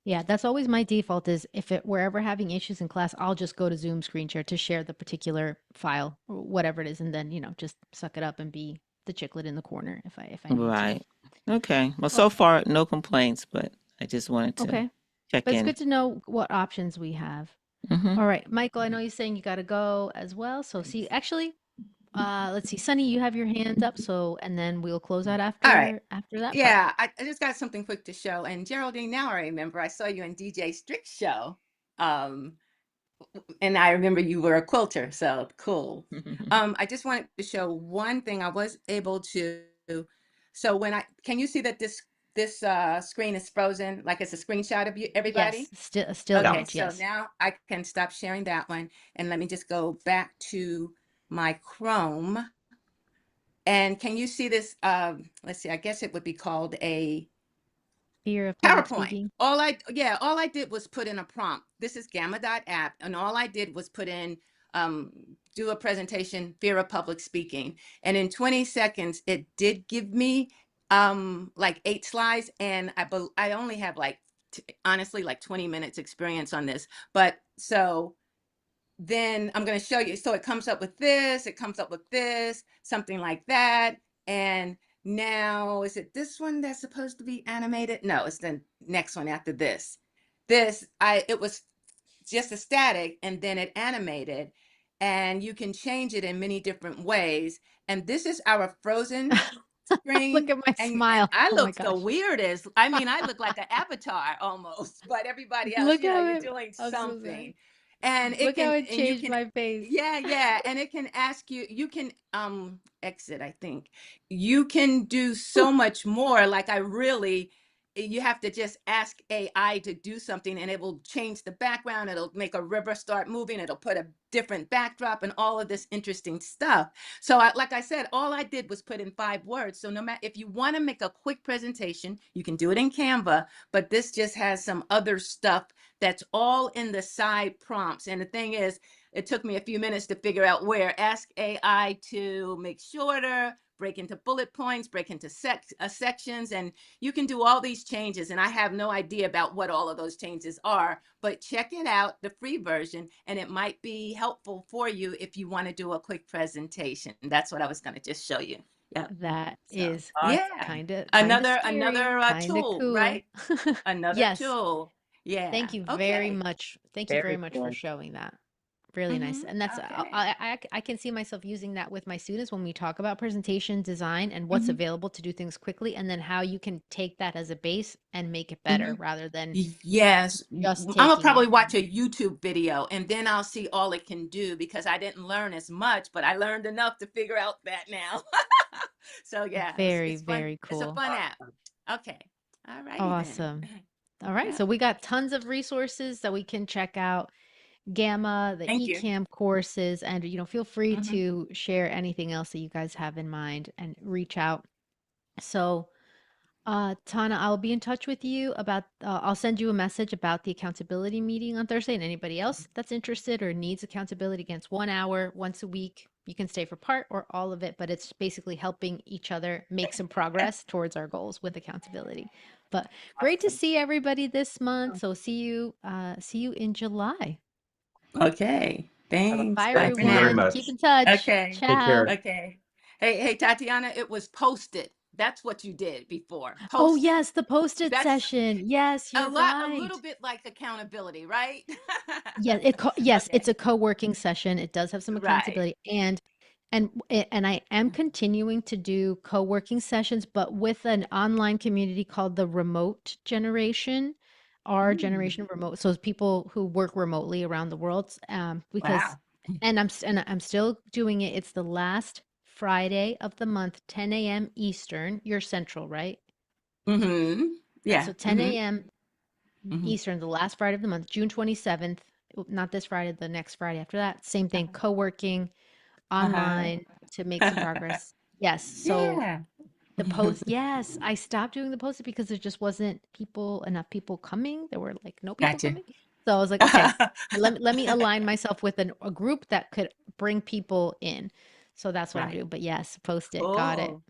Yeah, that's always my default, is if we're ever having issues in class, I'll just go to Zoom screen share to share the particular file or whatever it is, and then, just suck it up and be the chicklet in the corner if I need to. Right. Okay. Well, Well, so far, no complaints, but I just wanted to okay. check But it's in. good to know what options we have. Hmm. All right, Michael, I know you're saying you got to go as well. So see, actually, let's see, Sunny, you have your hand up. So, and then we'll close out All right. after that part. Yeah, I just got something quick to show. And Geraldine, now I remember I saw you in DJ Strick's show. Um, and I remember you were a quilter, so cool. I just wanted to show one thing I was able to. So when can you see that this screen is frozen, like it's a screenshot of you, Yes, everybody? still a still Yeah. Okay, image, so yes. now I can stop sharing that one, and let me just go back to my Chrome. And can you see this? Let's see, I guess it would be called a Fear of public PowerPoint. speaking. All I did was put in a prompt. This is Gamma.app, and all I did was put in do a presentation, fear of public speaking. And in 20 seconds, it did give me like 8 slides, and I only have like honestly like 20 minutes experience on this. But so then I'm going to show you. So it comes up with this, it comes up with this, something like that. And now, is it this one that's supposed to be animated? No, it's the next one after this. It was just a static, and then it animated, and you can change it in many different ways. And this is our frozen Look screen, at my and smile. I Oh my look the gosh. weirdest. I mean, I look like an avatar almost, but everybody else, Look how you're it doing I'm so sorry. something. And Look how it you changed can, my face. yeah, and it can ask you, you can exit, I think. You can do so much more. Like you have to just ask AI to do something, and it will change the background. It'll make a river start moving. It'll put a different backdrop and all of this interesting stuff. So like I said, all I did was put in 5 words. So no matter if you want to make a quick presentation, you can do it in Canva, but this just has some other stuff that's all in the side prompts. And the thing is, it took me a few minutes to figure out where. Ask AI to make shorter, break into bullet points, break into sections, and you can do all these changes. And I have no idea about what all of those changes are, but check it out, the free version, and it might be helpful for you if you want to do a quick presentation. That's what I was going to just show you. Yeah. That So, is yeah. kind of scary, Another kind of tool, cool. right? Another Yes. tool. Yeah. Thank you very Okay. much. Thank you very Very much for cool. showing that. Really nice. Mm-hmm. And that's Okay. I can see myself using that with my students when we talk about presentation design and what's Mm-hmm. available to do things quickly, and then how you can take that as a base and make it Mm-hmm. better rather than Yes, just I'm gonna taking probably it. watch a YouTube video, and then I'll see all it can do, because I didn't learn as much, but I learned enough to figure out that now. So yeah, Very, it's fun. very It's a cool. fun app. Okay. All righty then. Awesome. All right. Yeah. So we got tons of resources that we can check out. Gamma, the Thank you. Ecamm courses, and feel free Hmm. to share anything else that you guys have in mind and reach out. So, Tana, I'll be in touch with you about, I'll send you a message about the accountability meeting on Thursday, and anybody else that's interested or needs accountability against 1 hour once a week. You can stay for part or all of it, but it's basically helping each other make some progress towards our goals with accountability. But great to see everybody this month. So see you in July. Okay. Thanks. Bye, Bye for Thank you very now. everyone. Keep much. in touch. Okay. Take Ciao. care. Okay. Hey, Tatiana, it was posted. That's what you did before. Oh, Posted. yes, the post-it That's session. Yes, you're a right. little bit like accountability, right? Yes, Okay. it's a co-working session. It does have some Right. accountability and I am continuing to do co-working sessions, but with an online community called the Remote Generation, our Mm, generation of remote. So it's people who work remotely around the world. Because wow. and I'm still doing it. It's the last Friday of the month, 10 a.m. Eastern. You're Central, right? Mm-hmm. Right. Yeah. So 10 Mm-hmm. a.m. Mm-hmm. Eastern, the last Friday of the month, June 27th. Not this Friday, the next Friday after that. Same thing, co-working Uh-huh. online to make some progress. Yes. So Yeah. the post, yes, I stopped doing the post because there just wasn't enough people coming. There were like no people Gotcha. coming. So I was like, okay, let me align myself with a group that could bring people in. So that's what I'm Right. doing. But yes, post it. Got it. Cool.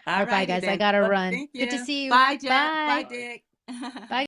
All All right, bye righty guys. I then. gotta Well, run. thank Good to you. see you. Bye, Jeff. Bye, Bye. Dick. Bye.